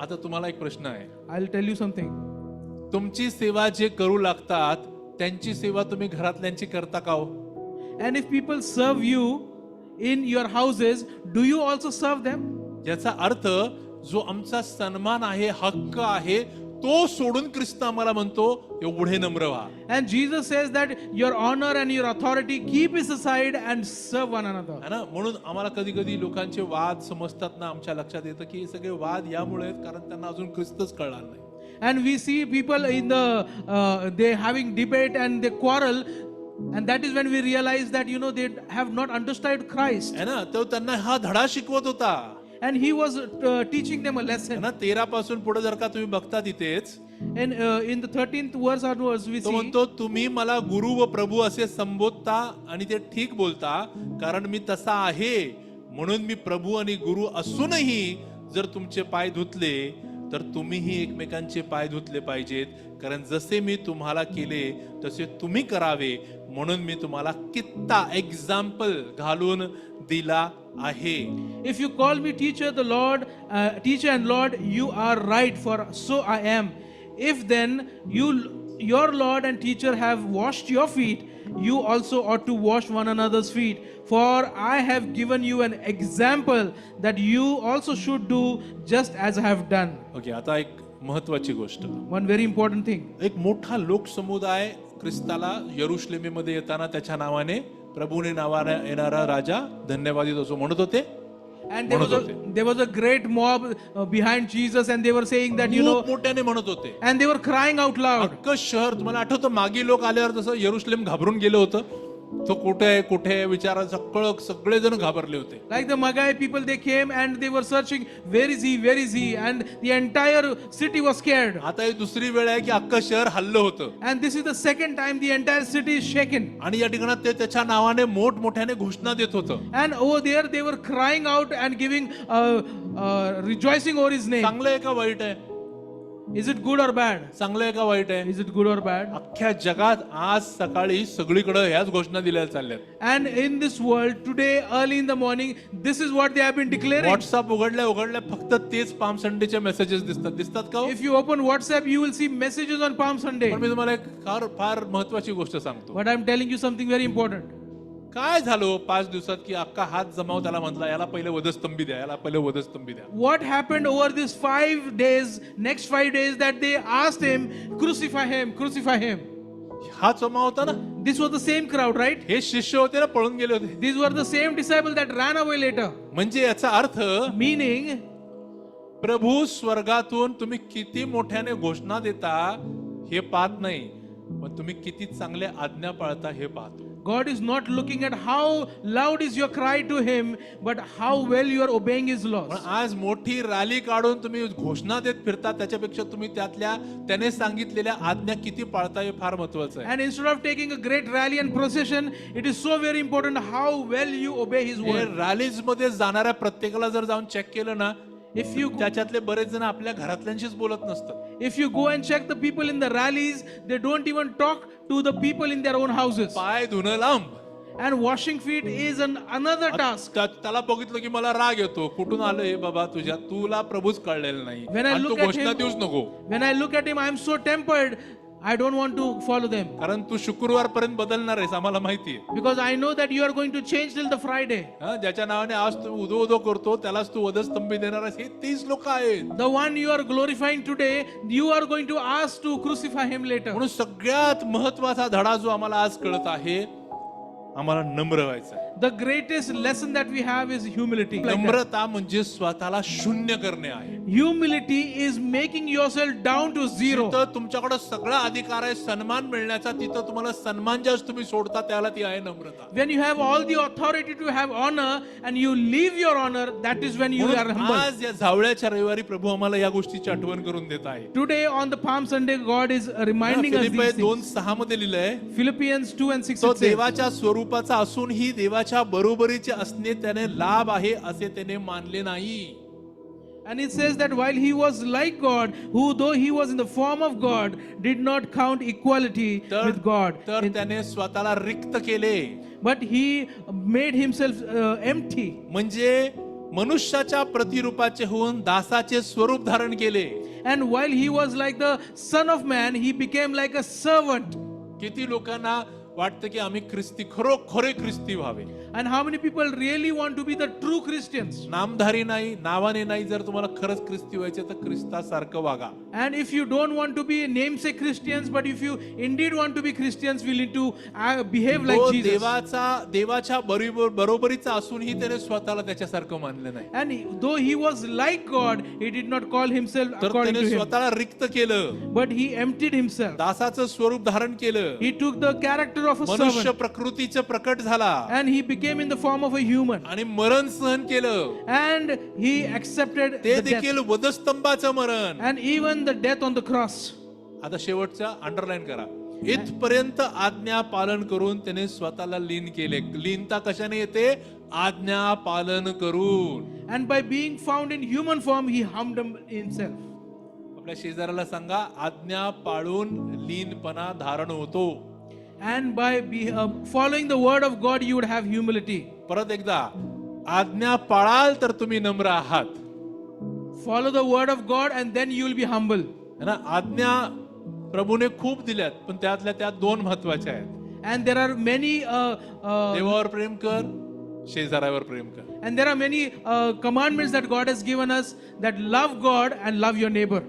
आता तुम्हाला एक प्रश्न आहे. I'll tell you something. तुमची सेवा जे करू लागतात त्यांची सेवा तुम्ही घरातल्यांची करता का हो? And if people serve you in your houses, do you also serve them? याचा अर्थ जो आमचा सन्मान आहे, हक्क आहे, तो सोडून ख्रिस्त आम्हाला म्हणतो एवढे नम्र व्हा. And Jesus says that your honor and your authority, keep it aside and serve one another. है ना. म्हणून आम्हाला कधी कधी लोकांचे वाद समजतात ना, आमच्या लक्षात येतं की हे सगळे वाद यामुळे आहेत कारण त्यांना अजून ख्रिस्तच कळणार नाही. And we see people in they having debate and they quarrel, and that is when we realize that they have not understood Christ. है ना. तो त्यांना हा धडा शिकवत होता. And he was teaching them a है lesson. ना. 13 पासून पुढे जर का तुम्ही बघता तिथेच And in the 13th verse onwards we तो see, म्हणतो तुम्ही मला गुरु व प्रभू असे संबोधता आणि ते ठीक बोलता कारण मी तसा आहे म्हणून मी प्रभू आणि गुरु असूनही जर तुमचे पाय धुतले तर तुम्हीही एकमेकांचे पाय धुतले पाहिजेत कारण जसे मी तुम्हाला केले तसे तुम्ही करावे म्हणून मी तुम्हाला कित्ता एक्झाम्पल घालून दिला आहे. if you call me teacher, the Lord, teacher and Lord, you are right, for so I am. If then your Lord and teacher have washed your feet, you also ought to wash one another's feet. For I have given you an example that you also should do just as I have done. Okay. आता एक महत्वाची गोष्ट, One very important thing. एक मोठा लोकसमुदाय ख्रिस्ताला यरुशलेमेमध्ये येताना त्याच्या नावाने प्रभूने नावाने येणारा राजा धन्यवादित असो म्हणत होते. And there was a great mob behind Jesus, and they were saying that खूप मोठ्याने म्हणत होते. and they were crying out loud. अख्खं शहर, तुम्हाला आठवतं मागे लोक आल्यावर जसं यरुशलेम घाबरून गेलं होतं, तो कुठे आहे विचारा सगळे जण घाबरले होते. Like the Magai people, they came and they were searching, where is he, and the entire city was scared. आता ही दुसरी वेळ आहे की अख्खं शहर हल्लं होतं And this is the second time the entire city is shaken. आणि या ठिकाणी ते त्याच्या नावाने मोठमोठ्याने घोषणा देत होतं. And over there they were crying out and giving rejoicing over his name. चांगलं आहे का वाईट आहे? Is it good or bad? चांगलं आहे का वाईट आहे? Is it good or bad? अख्ख्या जगात आज सकाळी सगळीकडे ह्याच घोषणा दिल्या चालल्यात. And in this world today early in the morning, this is what they have been declaring. WhatsApp उघडल्या फक्त तेच पाम संडेचे मेसेजेस दिसतात का हो? If you open WhatsApp, you will see messages on Palm Sunday. पण मी तुम्हाला एक फार महत्वाची गोष्ट सांगतो. But I'm telling you something very important. काय झालं 5 दिवसात की अख्खा हात जमाव त्याला म्हटला याला पहिले वधस्तंभी द्या, याला पहिले वधस्तंभी द्या. What happened over these 5 days, next 5 days, that they asked him, crucify him, crucify him. हा जमाव होता ना, This was the same crowd, right? हे शिष्य होते ना, पळून गेले होते. These were the same disciples that ran away later. म्हणजे याचा अर्थ Meaning, प्रभू स्वर्गातून तुम्ही किती मोठ्याने घोषणा देता हे पाहत नाही, पण तुम्ही किती चांगले आज्ञा पाळता हे पाहतो. God is not looking at how loud is your cry to him, but how well you are obeying his laws. पण आज मोठी रॅली काढून तुम्ही घोषणा देत फिरता त्याच्यापेक्षा तुम्ही त्याने सांगितलेल्या आज्ञा किती पाळता हे फार महत्वाचं आहे. And instead of taking a great rally and procession, it is so very important how well you obey his word. Rallies मध्ये जाणाऱ्या प्रत्येकाला जर जाऊन चेक केलं ना, If you त्याच्यातले बरेच जण आपल्या घरातल्यांशीच बोलत नसतात. If you go and check the people in the rallies, they don't even talk to the people in their own houses. पाय धुणं लांब. And washing feet is another task. त्याला बघितलं की मला राग येतो. कुठून आलं हे बाबा तुला प्रभूच कळलेलं नाही When I आणि तू look at घोषणा देऊच नको. when I look at him, I am so tempered. I don't want to follow them. कारण तू शुक्रवार पर्यंत बदलणार आहेस आम्हाला माहिती आहे. Because I know that you are going to change till the Friday. ज्याच्या नावाने आज तू उदो करतो त्यालाच तू वधस्तंभी देणार आहेस. हे 30 लोक आहेत. The one you are glorifying today, you are going to ask to crucify him later. म्हणून सगळ्यात महत्वाचा धडा जो आम्हाला आज कळत आहे, आम्हाला नम्र व्हायचं आहे. The greatest lesson that we have is humility. Like that. नम्रता म्हणजे स्वतःला शून्य करणे आहे. Humility is making yourself down to zero. तिथं तुमच्याकडे सगळा अधिकार आहे सन्मान मिळण्याचा, तिथं तुम्हाला सन्मान ज्यास तुम्ही सोडता त्याला ती आहे नम्रता. When you have all the authority to have honor and you leave your honor, that is when you are म्हणून humble. आज या जावळ्याच्या रविवारी प्रभू आम्हाला या गोष्टीची आठवण करून देत आहे. Today on the Palm Sunday, God is reminding us Philippi these things. 2:6 मध्ये लिहिलंय, Philippians 2:6 तो it says, देवाच्या स्वरूपाचा असूनही देवाच्या बरोबरीचे असणे त्याने लाभ आहे असे त्याने मानले नाही. and it says that while he was like God, who though he was in the form of God, did not count equality with God, तर त्याने स्वतःला रिक्त केले. but he made himself empty. म्हणजे मनुष्याच्या प्रतिरूपाचे होऊन दासाचे स्वरूप धारण केले. And while he was like the Son of Man, he became like a servant. किती लोकांना वाटतं की आम्ही ख्रिस्ती खरोखरे ख्रिस्ती व्हावे. And how many people really want to be the true Christians? नामधारी नाही, नावाने नाही, जर तुम्हाला खरंच ख्रिस्ती व्हायचे तर ख्रिस्तासारखं वागा. And if you don't want to be namesake Christians, but if you indeed want to be Christians, we need to behave like तो Jesus. देवाच्या बरोबरीचा असूनही त्याने स्वतःला त्याच्यासारखं मानलं नाही. And though he was like God, he did not call himself तर according त्याने to him, स्वतःला रिक्त केलं, but he emptied himself. दासाचं स्वरूप धारण केलं, He took the character of a मनुष्य servant, प्रकृतीचं प्रकट झाला and he became in the form of a human, आणि मरण सहन केलं, and he accepted ते the death, देखील वधस्तंभाचं मरण. and even the death on the cross. आता शेवटचा अंडरलाईन करा, इथपर्यंत आज्ञा पालन करून त्याने स्वतःला लीन केले. लीनता कशाने येते? आज्ञा पालन करून. And by being found in human form, he humbled himself. आपल्या शेजाऱ्याला सांगा, आज्ञा पाळून लीनपणा धारण होतो. And by following the word of God, you would have humility. परत एकदा, आज्ञा पाळाल तर तुम्ही नम्र आहात. Follow the word of God, and then you will be humble. है ना? आज्ञा प्रभूने खूप दिल्यात, पण त्यातल्या त्यात 2 महत्वाच्या आहेत. And there are many देवावर प्रेम कर, शेजाऱ्यावर प्रेम कर. and there are many commandments that God has given us, that love God and love your neighbor.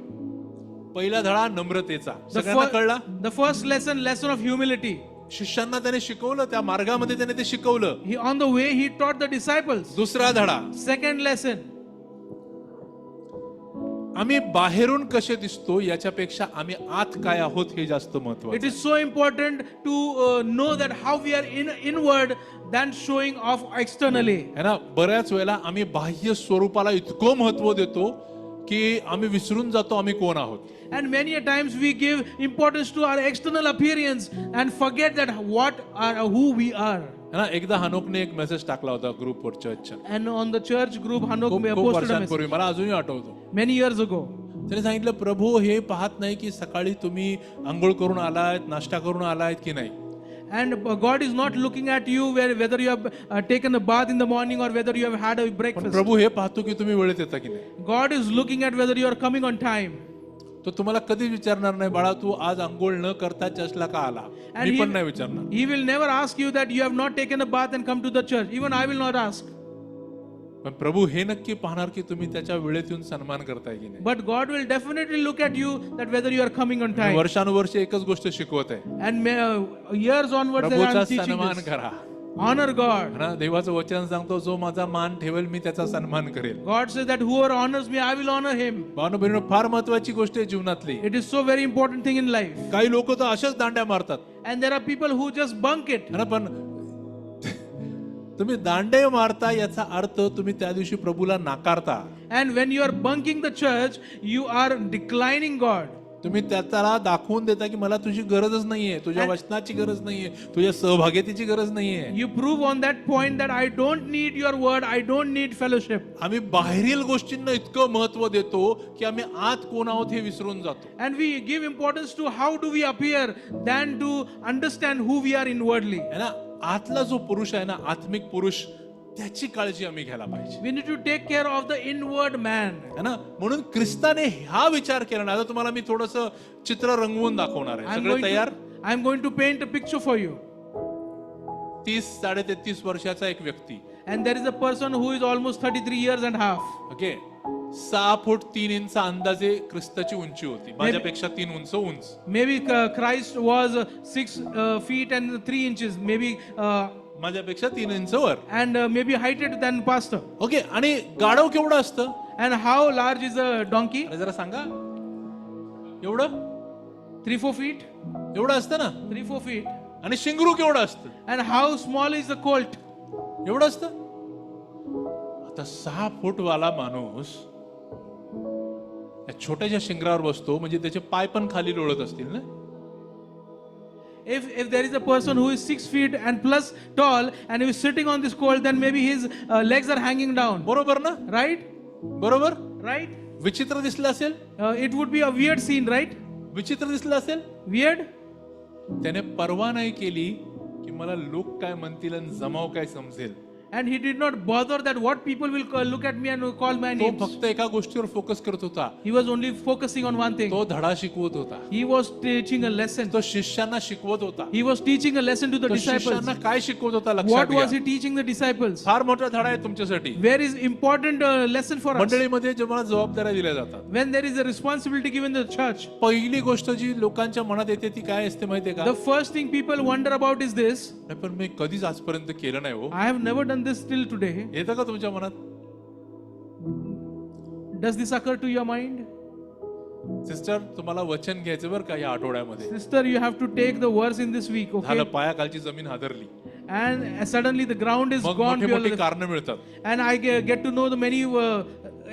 पहिला धडा नम्रतेचा, The, सगळ्यांना कळला. the first lesson of humility. शिष्यांना त्याने शिकवलं, त्या मार्गामध्ये त्याने ते शिकवलं. On the way he taught the disciples. दुसरा धडा, Second lesson, आम्ही बाहेरून कसे दिसतो याच्यापेक्षा आम्ही आत काय आहोत हे जास्त it महत्त्वाचं. is so important to know that how we are inward than showing off externally. है ना? बऱ्याच वेळेला आम्ही बाह्य स्वरूपाला इतकं महत्व देतो की आम्ही विसरून जातो आम्ही कोण आहोत. And many a times we give importance to our external appearance and forget that who we are. है ना? एकदा हनोकने एक मेसेज टाकला होता ग्रुपवर चर्चच्या, And on the church group, Hanok खूप posted a message वर्षांपूर्वी, मला अजूनही आठवतो. many years ago. त्याने सांगितलं, प्रभू हे पाहत नाही की सकाळी तुम्ही आंघोळ करून आलात, नाश्ता करून आलात की नाही. And God is not looking at you whether you have taken a bath in the morning or whether you have had a पण breakfast. प्रभू हे पाहतो की तुम्ही वेळेत येता की नाही. God is looking at whether you are coming on time. तो तुम्हाला कधीच विचारणार नाही, बाळा तू आज आंघोळ न करता चर्चला का आला. And मी पण नाही विचारणार. he will never ask you that you have not taken a bath and come to the church. Even I will not ask. पण प्रभू हे नक्की पाहणार की तुम्ही त्याच्या वेळेत येऊन सन्मान करताय की नाही. But God will definitely look at you that whether you are coming on time. वर्षानुवर्ष एकच गोष्ट शिकवत आहे, And years onwards, I प्रभूचा am teaching सन्मान this. करा. Honor God. ना, देवाचं वचन सांगतो, जो माझा मान ठेवेल मी त्याचा सन्मान करेल. God says that whoever honors me, I will honor him. भावनो फार महत्वाची गोष्ट आहे जीवनातली. It is so very important thing in life. काही लोक तर अशाच दांड्या मारतात. And there are people who just bunk it. है ना? पण तुम्ही दांडे मारता याचा अर्थ तुम्ही त्या दिवशी प्रभूला नाकारता. And when you are bunking the church, you are declining God. तुम्ही त्याला दाखवून देता की मला तुझी गरजच नाहीये, तुझ्या वचनाची गरज नाहीये, तुझ्या सहभागितेची गरज नाहीये. You prove on that point that I don't need your word, I don't need fellowship. आम्ही बाहेरील गोष्टींना इतकं महत्व देतो की आम्ही आत कोण आहोत हे विसरून जातो. And we give importance to how do we appear than to understand who we are inwardly. है ना? आतला जो पुरुष आहे ना, आत्मिक पुरुष, त्याची काळजी आम्ही घ्यायला पाहिजे. We need to take care of the inward man. है ना? म्हणून ख्रिस्ताने हा विचार केला ना. आता तुम्हाला मी थोडस चित्र रंगवून दाखवणार आहे. सगळे तयार? I'm going to paint a picture for you. 30-33 वर्षाचा एक व्यक्ती, And there is a person who is almost 33 years and half. Okay, 6 foot 3 inch अंदाजे ख्रिस्ताची उंची होती, माझ्यापेक्षा 3 उंच. Maybe Christ was 6 feet and 3 inches. Maybe माझ्यापेक्षा 3 इंच वर. and maybe heighted than pastor. Okay. आणि गाढव केवढं असतं? And how large is a donkey? अरे जरा सांगा. एवढं 3-4 feet. एवढं असतं ना. 3-4 feet. आणि शिंगरू केवढं असतं? And how small is the colt? एवढं असतं. आता 6 फूट वाला माणूस या छोट्याशा शिंगरावर बसतो म्हणजे त्याचे पाय पण खाली लोळत असतील ना. If there is a person who is 6 feet and plus tall and he is sitting on this colt, then maybe his legs are hanging down. बरोबर ना. Right? बरोबर. Right? विचित्र दिसलं असेल. It would be a weird scene, right? विचित्र दिसलं असेल. Weird? त्याने परवा नाही केली की मला लोक काय म्हणतील आणि जमाव काय समजेल. And he did not bother that what people will look at me and call my तो names. फक्त एका गोष्टीवर फोकस करत होता. He was only focusing on one thing. तो धडा शिकवत होता. He was teaching a lesson. तो शिष्यांना शिकवत होता. He was teaching a lesson to the तो disciples. शिष्यांना काय शिकवत होता लक्षात What was घ्या. he teaching the disciples? फार मोठा धडा आहे तुमच्यासाठी. Where is important lesson for us? मंडळीमध्ये जेव्हा जबाबदाऱ्या दिल्या जातात, When there is a responsibility given to the church, पहिली गोष्ट जी लोकांच्या मनात येते ती काय असते माहितीये का? the first thing people wonder about is this. नाही, पण मी कधीच आजपर्यंत केलं नाही हो. I have never done this till today. येतं का तुमच्या मनात? Does this occur to your mind? Sister, तुम्हाला वचन घ्यायचं बरं का या आठवड्यामध्ये. Sister, you have to take the verse in this week, झालं, okay? पायाखालची जमीन हादरली. And suddenly the ground is मग gone मोठी beyond मोठी the- कारणं मिळतात. and I get to know the many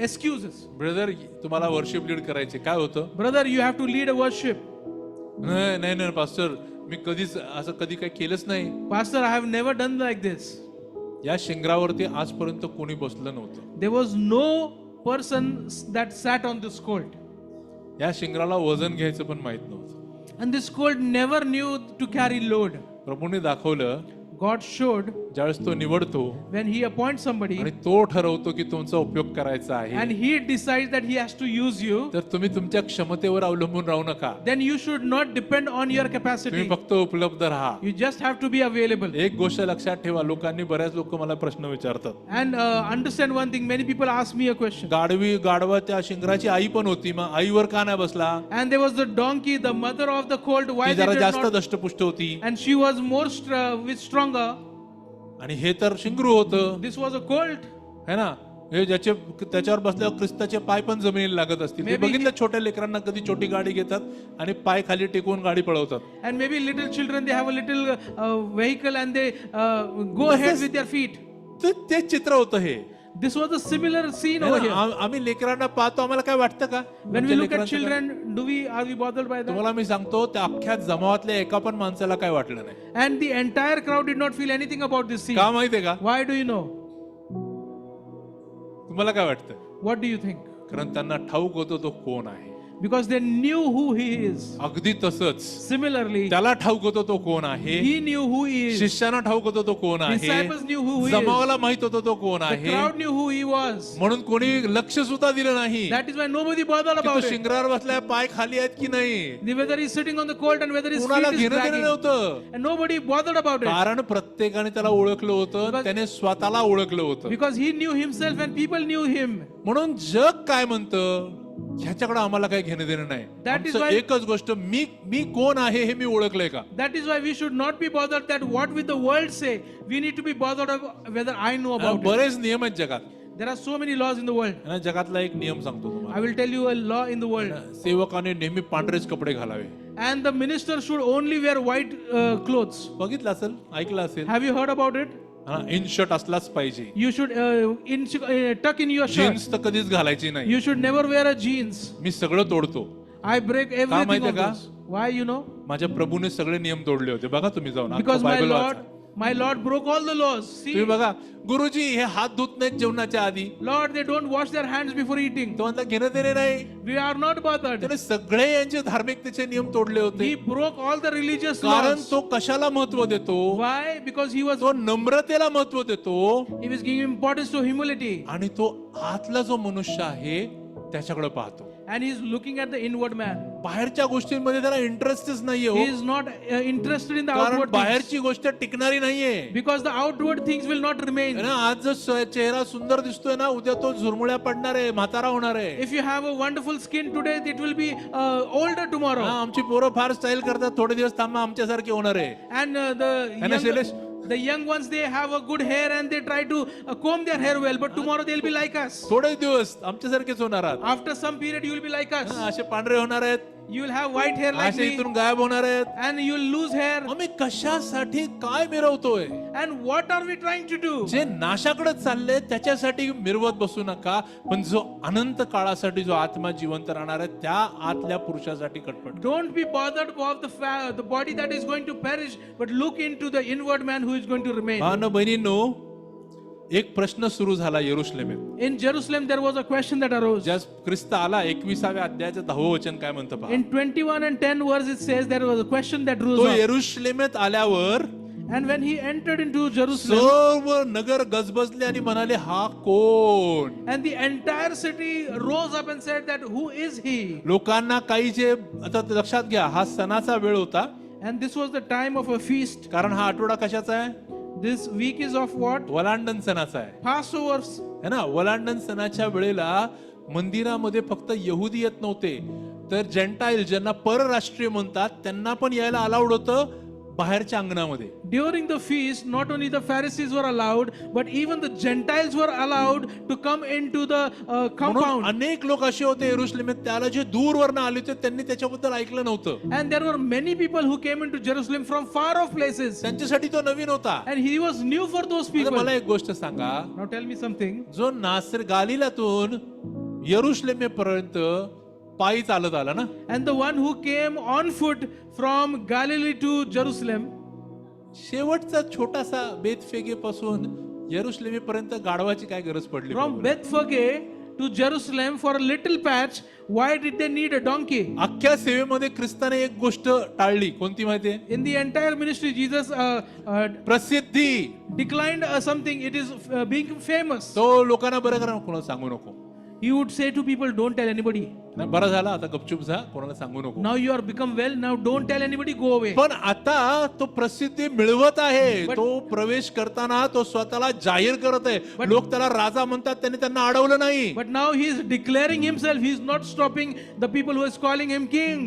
excuses. Brother, तुम्हाला वर्शिप लीड करायचे. काय होतं? Brother, you have to lead a worship. नाही नाही नाही पास्टर, मी कधीच असं कधी काही केलंच नाही. Pastor, I have never done like this. या शिंगरावरती आजपर्यंत कोणी बसलं नव्हतं. There was no person that sat on this colt. या शिंगराला वजन घ्यायचं पण माहित नव्हतं. And this colt never knew to carry load. प्रभूने दाखवलं God showed ज्यावेळेस तो निवडतो when he appoints somebody आणि तो ठरवतो की तुमचा उपयोग करायचा and आहे, he decides that he has to use you, तर तुम्ही तुमच्या क्षमतेवर अवलंबून राहू नका. then you should not depend on your तुम्ही capacity. फक्त उपलब्ध राहा. You just have to be available. एक गोष्ट लक्षात ठेवा, लोकांनी बऱ्याच लोक मला प्रश्न विचारतात. And understand one thing, many people ask me a question. गाढवा त्या शिंगराची आई पण होती, मग आईवर का नाही बसला? And there was the donkey, the mother of the colt, why ती they जरा did जास्त not, दष्टपुष्ट होती and she was more stronger. आणि हे तर शिंगरू होतं, This was a colt. है ना. हे ज्याचे त्याच्यावर बसल्यावर ख्रिस्ताचे पाय पण जमिनीला लागत असतील. ते Maybe बघितलं छोट्या लेकरांना कधी छोटी गाडी घेतात आणि पाय खाली टेकवून गाडी पळवतात. And maybe little children, they have a little vehicle and they go ahead with their feet. ते चित्र होतं हे. This was a similar scene है over ना? here. आम्ही लेकरांना पाहतो, आम्हाला काय वाटतं का? When आमच्या we look at लेकरांचं काय? children, are we bothered by that? तुम्हाला मी सांगतो, त्या अख्ख्या जमावातल्या एका पण माणसाला काय वाटलं नाही. And the entire crowd did not feel anything about this scene. का माहितीये का? Why do you know? तुम्हाला काय वाटतं? What do you think? कारण त्यांना ठाऊक होतं तो कोण आहे. Because they knew who he is. अगदी तसंच Similarly, त्याला ठाऊक होतं तो कोण आहे, he knew who he is. शिष्याना ठाऊक होतं तो कोण आहे, Disciples knew who he is. जमावाला माहित होतं तो कोण The आहे, crowd knew who he was. म्हणून कोणी लक्ष सुद्धा दिलं नाही That is why nobody bothered की तो about it. शिंगरावर बसलाय, पाय खाली आहेत की नाही. Whether he's sitting on the colt and whether his कोणाला feet is घेणं देणं dragging. नव्हतं. And nobody bothered about it. कारण प्रत्येकाने त्याला ओळखलं होतं, Because- त्याने स्वतःला ओळखलं होतं. Because he knew himself and people knew him. म्हणून जग काय म्हणतं ह्याच्याकडे आम्हाला काही घेणं देणं नाही. That is आमचं why- एकच गोष्ट, मी कोण आहे हे मी ओळखलंय का? That is why we should not be bothered that what will the world say. We need to be bothered of whether I know about it. बरेच नियम आहेत जगात. There are so many laws in the world. आणि जगातला एक नियम सांगतो I तुम्हाला. will tell you a law in the world. सेवकाने नेहमी पांढरेच कपडे घालावे. And the minister should only wear white clothes. बघितलं असेल, ऐकलं असेल. Have you heard about it? In shirt असलाच पाहिजे. You should tuck in your shirt. Jeans तर कधीच घालायची नाही. You should never wear a jeans. मी सगळं तोडतो. I break everything माहितीये of का? those. Why you know? माझ्या प्रभूने सगळे नियम तोडले होते. बघा तुम्ही जाऊन अख्खं Because बायबल वाचा. my Lord broke all the laws. See, तुम्ही बघा, गुरुजी हे हात धुत नाहीत जेवणाच्या आधी. Lord, they don't wash their hands before eating. तो म्हणला घेणं देणे नाही. We are not bothered. त्याने सगळे यांचे धार्मिकतेचे नियम तोडले होते. He broke all the religious कारण laws. तो कशाला महत्व देतो? Why? Because he was तो नम्रतेला महत्व देतो giving importance to humility. आणि तो आतला जो मनुष्य आहे त्याच्याकडे पाहतो. And he is looking at the inward man. बाहेरच्या गोष्टींमध्ये त्याला इंटरेस्टच नाहीये He हो. is not interested in the कारण outward things. बाहेरची गोष्ट टिकणारी नाहीये. Because the outward things will not remain. है ना, आज जो चेहरा सुंदर दिसतोय ना, उद्या तो झुरमुळ्या पडणार आहे, म्हातारा होणार आहे. If you have a wonderful skin today, it will be older tomorrow. हा, आमची पोरं फार स्टाईल करतात, थोडे दिवस थांबा आमच्यासारखे होणार आहे. And है ना the Shailesh? The young ones, they have a good hair and they try to comb their hair well, but tomorrow they'll be like us. थोडे दिवस आमच्यासारखेच होणार आहात. After some period, you will be like us. असे पांढरे होणार आहेत, You will have white hair like असे me, इथून गायब होणार आहेत. and you will lose hair. आम्ही कशासाठी काय मिरवतोय? And what are we trying to do? जे नाशाकडे चालले त्याच्यासाठी मिरवत बसू नका, पण जो अनंत काळासाठी जो आत्मा जिवंत राहणार आहे त्या आतल्या पुरुषासाठी कटपट. Don't be bothered about the body that is going to perish, but look into the inward man who is going to remain. भावांनो बहिणींनो, एक प्रश्न सुरू झाला यरुशलेमेत. In Jerusalem, there was a question that arose. ज्या ख्रिस्त आला 21व्या अध्यायाचं 10वं वचन काय म्हणतं पहा. In 21 and 10 verse, it says there was a question that rose तो up. यरुशलेमेत आल्यावर And when he entered into Jerusalem, सर्व नगर गजबजले आणि म्हणाले हा कोण? and the entire city rose up and said that who is he? लोकांना काही जे आता लक्षात घ्या, हा सणाचा वेळ होता, And this was the time of a feast. कारण हा आठवडा कशाचा आहे? This week is of what? वलांडन सणाचा आहे, Passovers. है ना. वलांडन सणाच्या वेळेला मंदिरामध्ये फक्त यहुदी येत नव्हते, तर जेंटाईल ज्यांना परराष्ट्रीय म्हणतात त्यांना पण यायला अलाउड होतं बाहेरच्या अंगणामध्ये. During the feast, not only the Pharisees were allowed, but even the Gentiles were allowed to come into the म्हणून compound. अनेक लोक असे होते यरुशलेमेत, त्याला जे दूरवरनं आले होते त्यांनी त्याच्याबद्दल ऐकलं नव्हतं. And there were many people who came into Jerusalem from far off places. त्यांच्यासाठी तो नवीन होता. And he was new for those आता people. मला एक गोष्ट सांगा, Now tell me something. जो नासर गालिलातून यरुशलेमेपर्यंत पायी चालत आला ना, And the one who came on foot from Galilee to Jerusalem, शेवटचा छोटासा बेतफेगे पासून यरुशलेमेपर्यंत गाढवाची काय गरज पडली? from Bethphage to Jerusalem for a little patch, why did they need a donkey? अख्ख्या सेवेमध्ये ख्रिस्ताने एक गोष्ट टाळली, कोणती माहितीये? In the entire ministry, Jesus प्रसिद्धी. declined something. It is being famous. तो लोकांना बरं करा, कोणाला सांगू नको. He would say to people, don't tell anybody. नाही, बरं झालं, आता गपचूप जा, कोणाला सांगू नको. Now you are become well. Now don't tell anybody. Go away. पण आता तो प्रसिद्धी मिळवत आहे. But- तो प्रवेश करताना तो स्वतःला जाहीर करत आहे. But- लोक त्याला राजा म्हणतात, त्यांनी त्यांना अडवलं नाही. But now he is declaring himself. He is not stopping the people who is calling him king.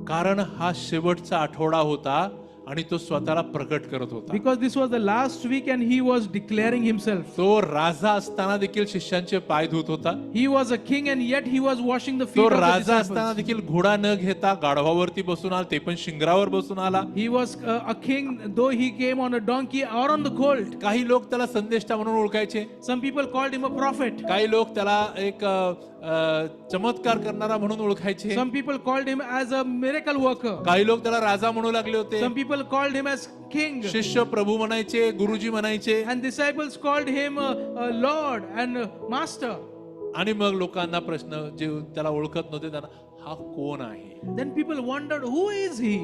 कारण हा शेवटचा आठवडा होता आणि तो स्वतःला प्रकट करत होता. Because this was the last week and he was declaring himself. तो राजा असताना देखील शिष्यांचे पाय धुत होता. He was a king and yet he was washing the feet तो of the राजा असताना disciples. देखील घोडा न घेता गाढवावरती बसून आला, ते पण शिंगरावर बसून आला. He was a king though he came on a donkey or on the colt. काही लोक त्याला संदेष्टा म्हणून ओळखायचे, Some people called him a prophet. काही लोक त्याला एक चमत्कार करणारा म्हणून ओळखायचे, Some people called him as a miracle worker. काही लोक त्याला राजा म्हणू लागले होते. Some people called him as king. शिष्य प्रभू म्हणायचे, गुरुजी म्हणायचे. And disciples called him Lord and Master. आणि मग लोकांना प्रश्न, जे त्याला ओळखत नव्हते त्यांना, हा कोण आहे? Then people wondered, who is he?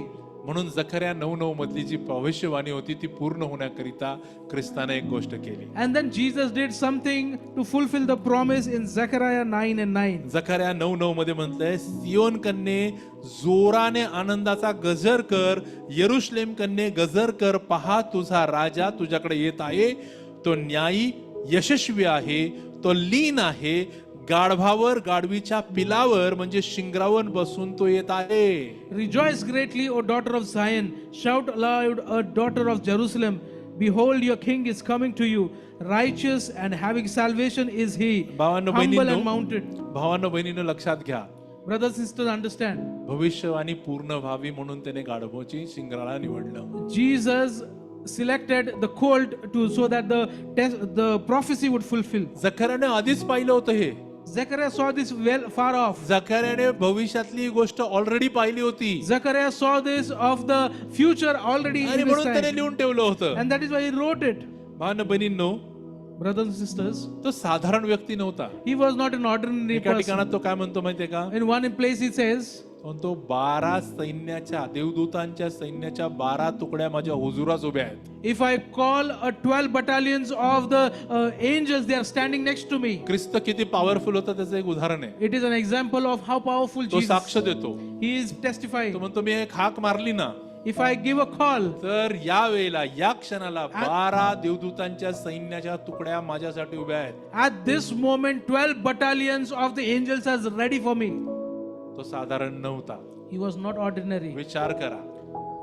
म्हणून जकर्या 9:9 मधली जी भविष्यवाणी होती ती पूर्ण होण्याकरिता ख्रिस्ताने एक गोष्ट केली. And then Jesus did something to fulfill the promise in Zechariah 9 and 9. जकर्या 9:9 मध्ये म्हटलंय, सियोन कन्ये जोराने आनंदाचा गजर कर, यरुशलेम कन्ये गजर कर, पहा तुझा राजा तुझ्याकडे येत आहे, तो न्यायी यशस्वी आहे, तो लीन आहे, गाढवावर गाढवीच्या पिलावर म्हणजे शिंगरावर बसून तो येत आहे. Rejoice greatly, O daughter of Zion. Shout aloud, O daughter of Jerusalem. Behold, your king is coming to you. Righteous and having salvation is he. भावांनो Humble and बहिणींनो, mounted. भावांनो बहिणींनो, लक्षात घ्या, Brothers and sisters, understand. भविष्यवाणी पूर्ण व्हावी म्हणून त्याने गाढवाची शिंगराला निवडलं. Jesus selected the colt to so that the prophecy would fulfill. जकर्याने आधीच पाहिलं होतं हे. Zechariah saw this well far off. जकर्याने भविष्यातली गोष्ट ऑलरेडी पाहिली होती Zechariah saw this of the future already आणि in his म्हणून त्याने time. लिहून ठेवलं होतं. And that is why he wrote it. भावांनो बहिणींनो, Brothers and sisters, तो साधारण व्यक्ती नव्हता. he was not an ordinary एका person. ठिकाणात तो काय म्हणतो माहितीये का? In one place he says, तो 12 सैन्याच्या, देवदूतांच्या सैन्याच्या 12 तुकड्या माझ्या हुजुरात उभ्या आहेत. if I call 12 battalions of the angels, they are standing next to me. ख्रिस्त किती पॉवरफुल होता त्याचं एक उदाहरण आहे. It is an example of how powerful तो Jesus. साक्ष देतो. He is testifying. तो म्हणतो, मी एक हाक मारली ना, If I give a call, तर या वेळेला, या क्षणाला 12 देवदूतांच्या सैन्याच्या तुकड्या माझ्यासाठी उभ्या आहेत. at this moment 12 battalions of the angels are ready for me. तो साधारण नव्हता. He was not ordinary. विचार करा,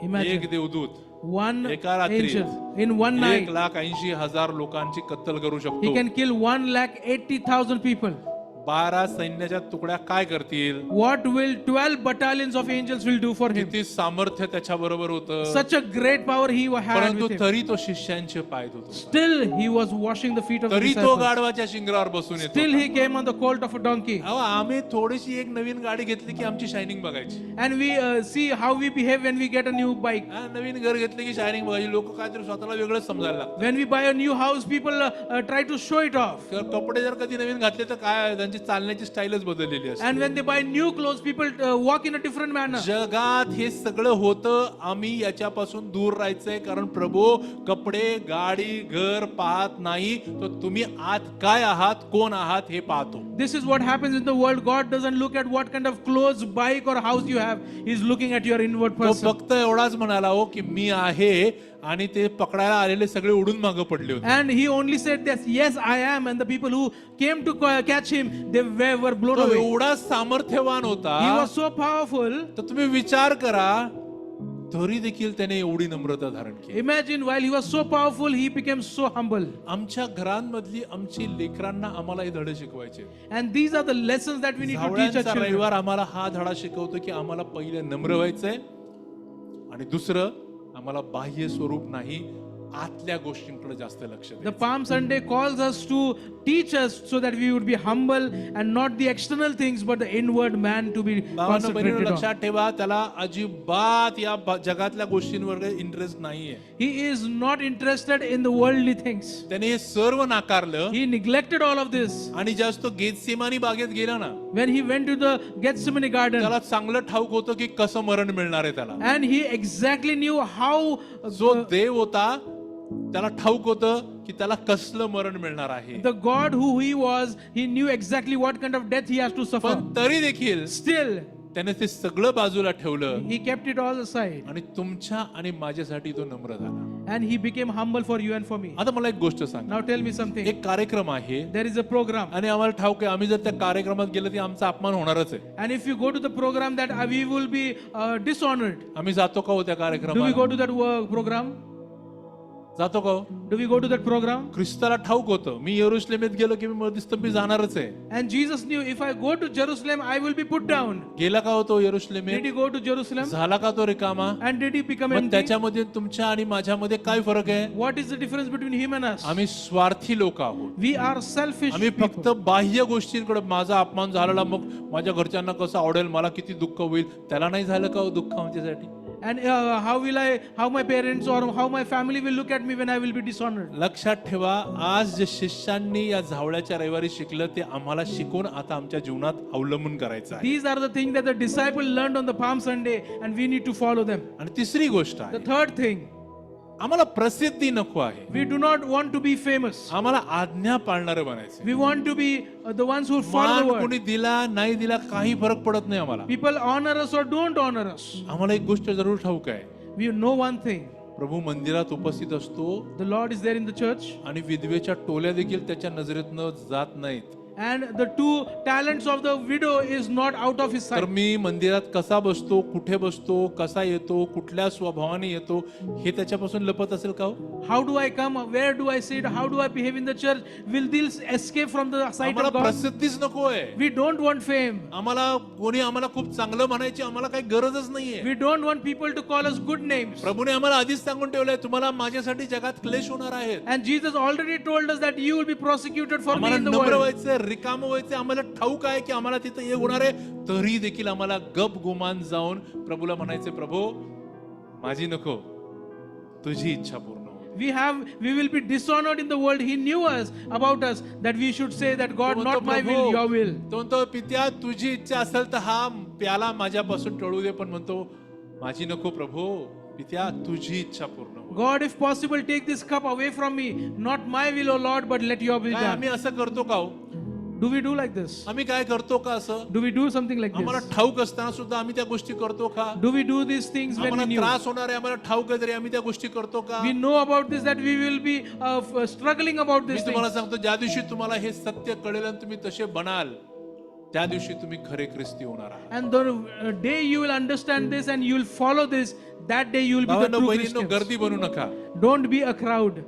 Imagine एक देवदूत one एका रात्रीत angel in one night. 1,80,000 लोकांची कत्तल करू He शकतो. can kill 1,80,000 people. 12 सैन्याच्या तुकड्या काय करतील? What will 12 battalions of angels will do for him? किती सामर्थ्य त्याच्या बरोबर होतं. Such a great power he had परंतु with him. तरी तो शिष्यांचे पाय धुत होता. Still he was washing the feet of the तरी तो disciples. गाढवाच्या शिंगरावर बसून येतो. Still he came on the colt of a donkey. अहो, आम्ही थोडीशी एक नवीन गाडी घेतली की आमची शायनिंग बघायची. And we see how we behave when we get a new bike. हा, नवीन घर घेतले की शायनिंग बघायची. लोक काहीतरी स्वतःला वेगळंच समजायला लागतात. When we buy a new house, people try to show it off. कपडे जर कधी नवीन घातले तर काय त्यांची चालण्याची स्टाईलच बदललेली असते. And when they buy new clothes, people walk in a different manner. जगात हे सगळं होतं. आम्ही याच्यापासून दूर राहायचंय, कारण प्रभू कपडे, गाडी, घर पाहत नाही, तर तुम्ही आत काय आहात, कोण आहात हे पाहतो. This is what happens in the world. God doesn't look at what kind of clothes, bike or house you have. He's looking at your inward तो person. फक्त एवढाच म्हणाला हो की मी आहे, आणि ते पकडायला आलेले सगळे उडून मागे पडले होते. And he only said this, yes, I am. And the people who came to catch him, they were blown तो away. एवढा सामर्थ्यवान होता. He was so powerful. तर तुम्ही विचार करा, तरी देखील त्याने एवढी नम्रता धारण केली. Imagine while he was so powerful, he became so humble. आमच्या घरांमधली आमची लेकरांना आम्हाला हे धडे शिकवायचे. And these are the lessons that we need to teach our झावळ्यांचा children. रविवार आम्हाला हा धडा शिकवतो की आम्हाला पहिले नम्र व्हायचंय, आणि दुसरं आम्हाला बाह्य स्वरूप नाही, आतल्या गोष्टींकडे जास्त लक्ष The द्यायचं. Palm Sunday calls us to teach us so that we would be humble and not the external things but the inward man to be भावांनो, बहिणींनो, concentrated on. लक्षात ठेवा, त्याला अजिबात या जगातल्या गोष्टींवर इंटरेस्ट नाहीये. He is not interested in the worldly things. त्याने हे सर्व नाकारलं, He neglected all of this. आणि ज्यावेळेस तो गेतसेमानी बागेत गेला ना, When he went to the Gethsemane garden, त्याला चांगलं ठाऊक होतं की कसं मरण मिळणार आहे त्याला. and he exactly knew how जो देव होता त्याला ठाऊक होतं की त्याला कसलं मरण मिळणार आहे. the God who he was, he knew exactly what kind of death he has to suffer. पण तरी देखील Still, त्याने ते सगळं बाजूला ठेवलं, he kept it all aside, आणि तुमच्या आणि माझ्यासाठी तो नम्र झाला. and he became humble for you and for me. आता मला एक गोष्ट सांग. Now tell me something. एक कार्यक्रम आहे, There is a program, आणि आम्हाला ठाऊक आहे आम्ही जर त्या कार्यक्रमात गेलो तर आमचा अपमान होणारच आहे. and if you go to the program, that we will be dishonored. आम्ही जातो का हो त्या Do we कार्यक्रमात? go to that program? जातो का हो? Do we go to that program? ख्रिस्ताला ठाऊक होतं मी यरूशलेमेत गेलो की मी मध्यस्थी जाणारच आहे. And Jesus knew, if I go to Jerusalem, I will be put down. गेला का होतो यरूशलेमेत? Did he go to Jerusalem? झाला का तो रिकामा? And did he become मग empty? त्याच्यामध्ये तुमच्या आणि माझ्यामध्ये काय फरक आहे? What is the difference between him and us? आम्ही स्वार्थी लोक आहोत. We are selfish आम्ही फक्त people. बाह्य गोष्टींकडे, माझा अपमान झालेला मग माझ्या घरच्यांना कसं आवडेल, मला किती दुःख होईल, त्याला नाही झालं का हो दुःख आमच्यासाठी? And how my parents or how my family will look at me when I will be dishonored. लक्षात ठेवा, आज जे शिष्यांनी या झावळ्याच्या रविवारी शिकलं ते आम्हाला शिकून आता आमच्या जीवनात अवलंबून करायचं आहे. These are the things that the disciple learned on the Palm Sunday, and we need to follow them. आणि तिसरी गोष्ट The आहे, third thing, आम्हाला प्रसिद्धी नको आहे, we do not want to be famous. आम्हाला आज्ञा पाळणारे बनायचे. We want to be the ones who follow the मान word. कोणी दिला नाही दिला काही फरक पडत नाही आम्हाला. People honor us or don't honor us. आम्हाला एक गोष्ट जरूर ठाऊक आहे, We know one thing. प्रभू मंदिरात उपस्थित असतो, The Lord is there in the church, आणि विधवेच्या टोल्या देखील त्याच्या नजरेतनं जात नाहीत. and the 2 talents of the widow is not out of his तर sight. मी मंदिरात कसा बसतो, कुठे बसतो, कसा येतो, कुठल्या स्वभावाने येतो, हे त्याच्यापासून लपत असेल का हो? How do I come? Where do I sit? How do I behave in the church? Will these escape from the sight आम्हाला of God? प्रसिद्धीच नको आहे. We don't want fame. आम्हाला कोणी आम्हाला खूप चांगलं म्हणायची आम्हाला काही गरजच नाहीये. We don't want people to call us good names. प्रभूने आम्हाला आधीच सांगून ठेवलंय, तुम्हाला माझ्यासाठी जगात क्लेश होणार आहेत. And Jesus already told us that you will be prosecuted for me आम्हाला in the नम्र world. व्हायचंय, रिकामं व्हायचंय, आम्हाला ठाऊक आहे की आम्हाला तिथं हे होणार आहे, तरी देखील आम्हाला गप गुमान जाऊन प्रभूला म्हणायचे, प्रभू माझी नको, तुझी इच्छा पूर्ण हो. We will be dishonored in the world. He knew us about us that we should say that God, तो not my म्हणतो, will, your will. तो म्हणतो, पित्या तुझी इच्छा असेल तर हा प्याला माझ्यापासून टळू दे, पण म्हणतो माझी नको प्रभू, पित्या तुझी इच्छा पूर्ण हो. God, if possible, take this cup away from me. Not my will, O Lord, but let your will be काय done. आम्ही असं करतो का हो? Do we do like this? आम्ही काय करतो का असं? Do we do something like आम्हाला this? ठाऊक असताना सुद्धा आम्ही त्या गोष्टी करतो का? Do we do these things when we आम्हाला knew? त्रास होणार आहे, आम्हाला ठाऊक आहे तरी आम्ही त्या गोष्टी करतो का? We know about this, that we will be struggling about me these तुम्हाला things. सांगतो, ज्या दिवशी तुम्हाला हे सत्य कळेल आणि तुम्ही तसे बनाल, त्या दिवशी तुम्ही खरे ख्रिस्ती होणार आहात. And the day you will understand this and you will follow this, that day you will be the भावांनो true बहिणींनो, Christians. गर्दी बनू नका. Don't be a crowd.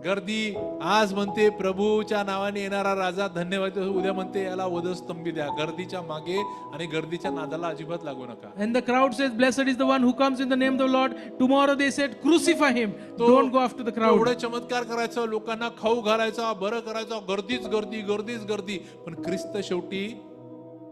गर्दी आज म्हणते प्रभूच्या नावाने येणारा राजा धन्यवाद, उद्या म्हणते याला वधस्तंभी द्या. गर्दीच्या मागे आणि गर्दीच्या नादाला अजिबात लागू नका. And the crowd says, blessed is the one who comes in the name of the Lord. Tomorrow they said, crucify him. Don't go after the crowd. एवढे चमत्कार करायचं, लोकांना खाऊ घालायचा, बरं करायचं, गर्दीच गर्दी गर्दीच गर्दी. पण ख्रिस्त शेवटी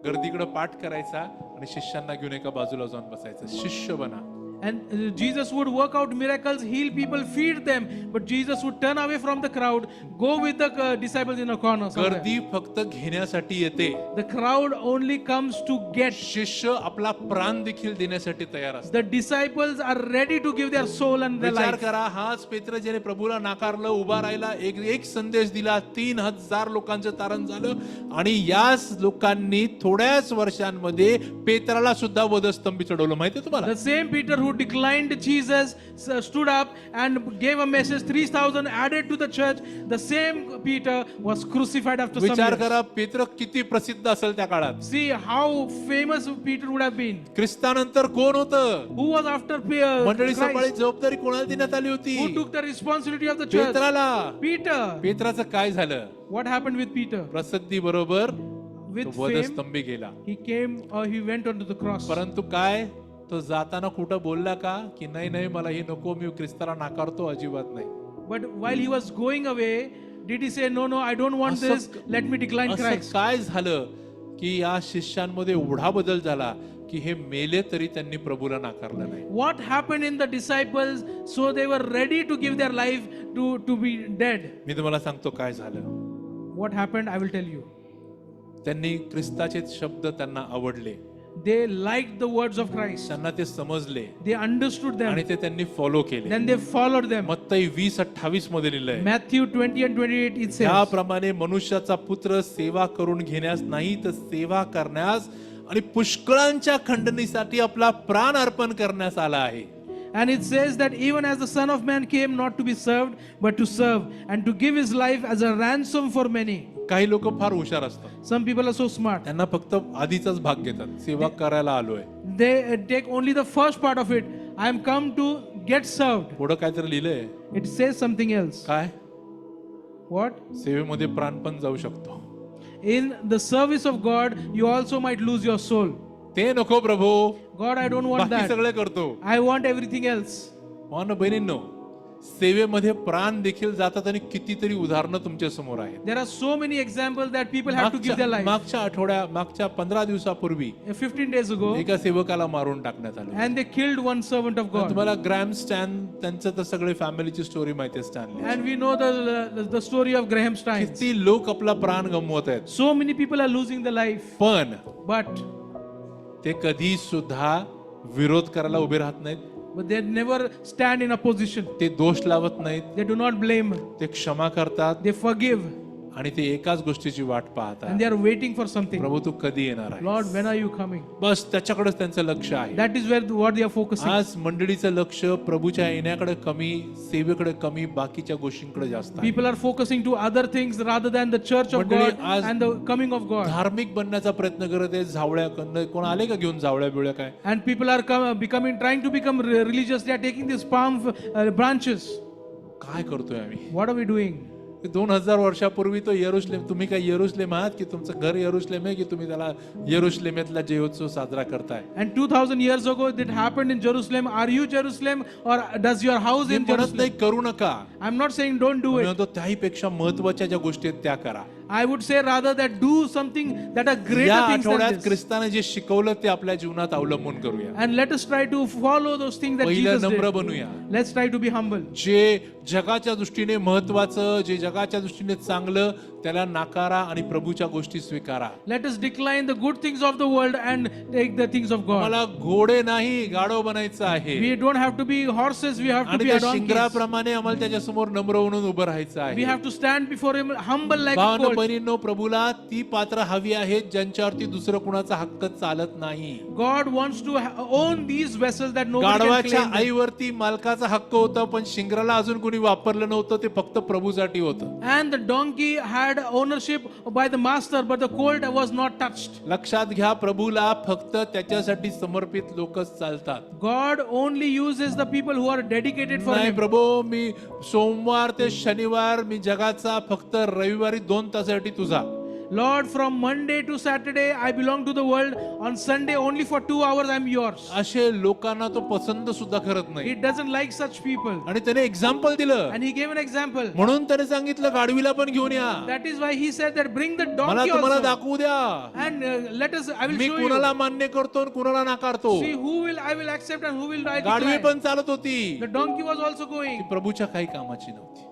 गर्दीकडे पाठ करायचा आणि शिष्यांना घेऊन एका बाजूला जाऊन बसायचं. शिष्य बना. And Jesus would work out miracles, heal people, feed them. But Jesus would turn away from the crowd, go with the disciples in a corner somewhere. गर्दी फक्त घेण्यासाठी येते. The crowd only comes to get. शिष्य आपला प्राण देखील देण्यासाठी तयार असतात. The disciples are ready to give their soul and their विचार life. करा, हाच पेत्र ज्याने प्रभूला नाकारलं, उभा राहिला, एक संदेश दिला, 3000 लोकांचं तारण झालं आणि याच लोकांनी थोड्याच वर्षांमध्ये पेत्राला सुद्धा वधस्तंभी चढवलं. माहितीये तुम्हाला? The same Peter who declined Jesus stood up and gave a message. 3,000 added to the church. The same Peter was crucified after some विचार years. करा, पेत्र किती प्रसिद्ध असेल त्या काळात. See how famous Peter would have been. ख्रिस्तानंतर कोण होतं? Who was after मंडळी Christ? सांभाळी जबाबदारी कोणाला देण्यात आली होती? Who took the responsibility of the church? पेत्राला. Peter. पेत्राचं काय झालं? What happened with Peter? प्रसिद्धी बरोबर With fame, वधस्तंभी गेला. he came or he went onto the cross. परंतु काय, तो जाताना कुठं बोलला का की नाही नाही मला हे नको, मी ख्रिस्ताला नाकारतो? अजिबात नाही. But while he was going away, did he say, no, no, I don't want असं- this, let me decline असं Christ? काय झालं की या शिष्यांमध्ये एवढा बदल झाला की हे मेले तरी त्यांनी प्रभूला नाकारलं नाही. What happened in the disciples so they were ready to give their life to be dead? मी तुम्हाला सांगतो काय झालं. What happened? I will tell you. त्यांनी ख्रिस्ताचे शब्द त्यांना आवडले, They liked the words of Christ. त्यांना ते समजले They understood आणि them. ते त्यांनी फॉलो केले. Then they followed them. मत्तई 20:28 मध्ये लिहिलंय, Matthew 20 and 28 it says, त्याप्रमाणे मनुष्याचा पुत्र सेवा करून घेण्यास नाही तर सेवा करण्यास आणि पुष्कळांच्या खंडणीसाठी आपला प्राण अर्पण करण्यास आला आहे. and it says that even as the Son of Man came not to be served but to serve and to give his life as a ransom for many. काही लोक फार हुशार असतात, Some people are so smart. त्यांना फक्त आधीचाच भाग घेतात, सेवा करायला आलोय. They take only the first part of it. I am come to get served. पुढं काहीतरी लिहिलंय, It says something else. काय What? सेवेमध्ये प्राण पण जाऊ शकतो. In the service of God, you also might lose your soul. ते नको प्रभू, God, I don't want बाकी that. सगळे करतो. I want everything else. भावांनो बहिणींनो, सेवेमध्ये प्राण देखील जातात आणि कितीतरी उदाहरणं तुमच्या समोर आहेत. There are so many examples that people have to give their life. मागच्या 15 दिवसापूर्वी 15 days ago, एका सेवकाला मारून टाकण्यात आलं. and they killed one servant of God. तुम्हाला ग्रॅम स्टॅन त्यांचं तर सगळे फॅमिलीची स्टोरी माहिती आहे. Stanley And we know the story of Graham Stein. किती लोक आपला प्राण गमवत आहेत, So many people are losing their life. पण But ते कधी सुद्धा विरोध करायला उभे राहत नाहीत. they never stand in opposition. ते दोष लावत नाहीत, They do not blame. ते क्षमा करतात They forgive. आणि ते एकाच गोष्टीची वाट And पाहतात, they are waiting for something. प्रभू तू कधी येणार आहे. Lord, when are you coming? बस त्याच्याकडेच त्यांचं लक्ष आहे. That is what they are focusing. आज मंडळीचं लक्ष प्रभूच्या येण्याकडे कमी, सेवेकडे कमी, बाकीच्या गोष्टींकडे जास्त आहे. People are focusing to other things rather than the church of मंडळी, God आज and the coming of God. धार्मिक बनण्याचा प्रयत्न करत आहे. झावळ्या कोण आले का घेऊन झावळ्या बिवळ्या काय? And people are trying to become religious. They are taking these palm branches. काय करतोय आम्ही? What are we doing? 2000 वर्षापूर्वी तो यरुशलेम, तुम्ही काय यरुशलेम आहात की तुमचं घर यरुशलेम आहे की तुम्ही त्याला यरुशलेमेतला जयोत्सव साजरा करताय? And 2000 years ago that happened in Jerusalem. Are you Jerusalem or does your house me in म्हणत Jerusalem? नाही करू नका, I'm not saying don't do me it. म्हणतो त्याहीपेक्षा महत्वाच्या ज्या गोष्टी आहेत त्या करा. I would say rather that do something that are या greater things than आठवड्यात this. ख्रिस्ताने जे शिकवलं ते आपल्या जीवनात अवलंबून करूया. And let us try to follow those things that पहिलं Jesus नम्र did. बनूया. Let's try to be humble. जे जगाच्या दृष्टीने महत्वाचं, जे जगाच्या दृष्टीने चांगलं, त्याला नाकारा आणि प्रभूच्या गोष्टी स्वीकारा. Let us decline the good things of the world and take the things of God. मला घोडे नाही, गाढव बनायचं आहे. We don't have to be horses, we have to आणि be त्या a donkeys. शिंगराप्रमाणे आम्हाला त्याच्या समोर नम्र म्हणून उभं राहायचं We आहे. have to stand before him humble like a भावांनो colt. बहिणींनो, प्रभूला ती पात्र हवी आहेत ज्यांच्यावरती दुसरं कुणाचा हक्क चालत नाही. God wants to own these vessels that nobody can गाढवाच्या claim them. आईवरती मालकाचा हक्क होता, पण शिंगराला अजून कोणी वापरलं नव्हतं, ते फक्त प्रभूसाठी होतं. And the donkey had ownership by the master, but the colt was not touched. लक्षात घ्या, प्रभूला फक्त त्याच्यासाठी समर्पित लोकच चालतात. God only uses the people who are dedicated for नाही him. प्रभू, मी सोमवार ते शनिवार मी जगाचा, फक्त रविवारी 2 तासासाठी तुझा. Lord, from Monday to Saturday I belong to the world. On Sunday only for 2 hours I'm yours. असे लोकांना तो पसंत सुद्धा करत नाही. He doesn't like such people. आणि त्याने एक्झाम्पल दिलं, And he gave an example. म्हणून त्याने सांगितलं गाढवीला पण घेऊन या, That is why he said that bring the मला donkey तुम्हाला also. दाखवू द्या, And let us, I will me show you. कुणाला मान्य करतो आणि कुणाला नाकारतो. See who will I will accept and who will I Gadhavi decline. पण चालत होती, The donkey was also ती going. प्रभूच्या काही कामाची नव्हती.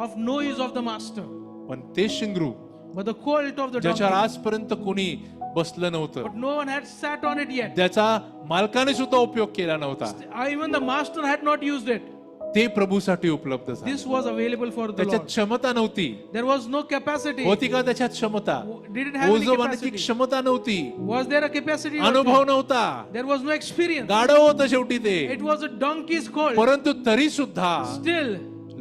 Of no use of the master. पण ते शिंगरू But the colt of the ज्याच्यावर donkey. आजपर्यंत कोणी बसलं नव्हतं, But no one had sat on it yet. त्याचा मालकाने सुद्धा उपयोग केला नव्हता, Even the master had not used it. ते प्रभूसाठी उपलब्ध झालं. This was available for the त्याच्यात Lord. क्षमता नव्हती. There was no capacity. होती का त्याच्यात क्षमता? Did it have any ओझवण्याची capacity? क्षमता नव्हती, Was there a capacity? also? अनुभव नव्हता, There was no experience. गाढव होतं शेवटी ते. It was a donkey's colt. परंतु तरी सुद्धा Still,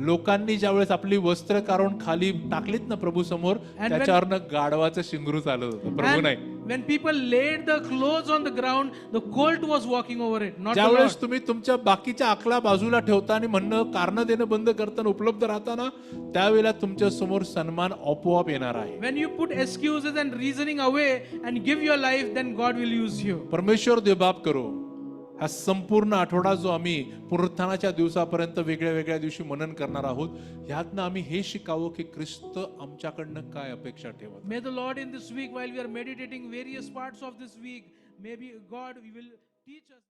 लोकांनी ज्यावेळेस आपली वस्त्र काढून खाली टाकलीत ना प्रभू समोर, when- त्याच्यावरनं गाढवाचं शिंगरू चालत होतं, प्रभू and नाही. when people laid the clothes on the ground, the colt was walking over it, not the ज्यावेळेस Lord. तुम्ही तुमच्या बाकीच्या आकला बाजूला ठेवता आणि म्हणणं कारण देणं बंद करताना उपलब्ध राहताना, त्यावेळेला तुमच्या समोर सन्मान आपोआप येणार आहे. When you put excuses and reasoning away and give your life, then God will use you. परमेश्वर देवबाप करो. हा संपूर्ण आठवडा जो आम्ही पुनरुत्थानाच्या दिवसापर्यंत वेगळ्या वेगळ्या दिवशी मनन करणार आहोत, ह्यातनं आम्ही हे शिकावं की ख्रिस्त आमच्याकडनं काय अपेक्षा ठेवत. May the Lord in this week, while we are meditating various parts of this week, maybe God will teach us.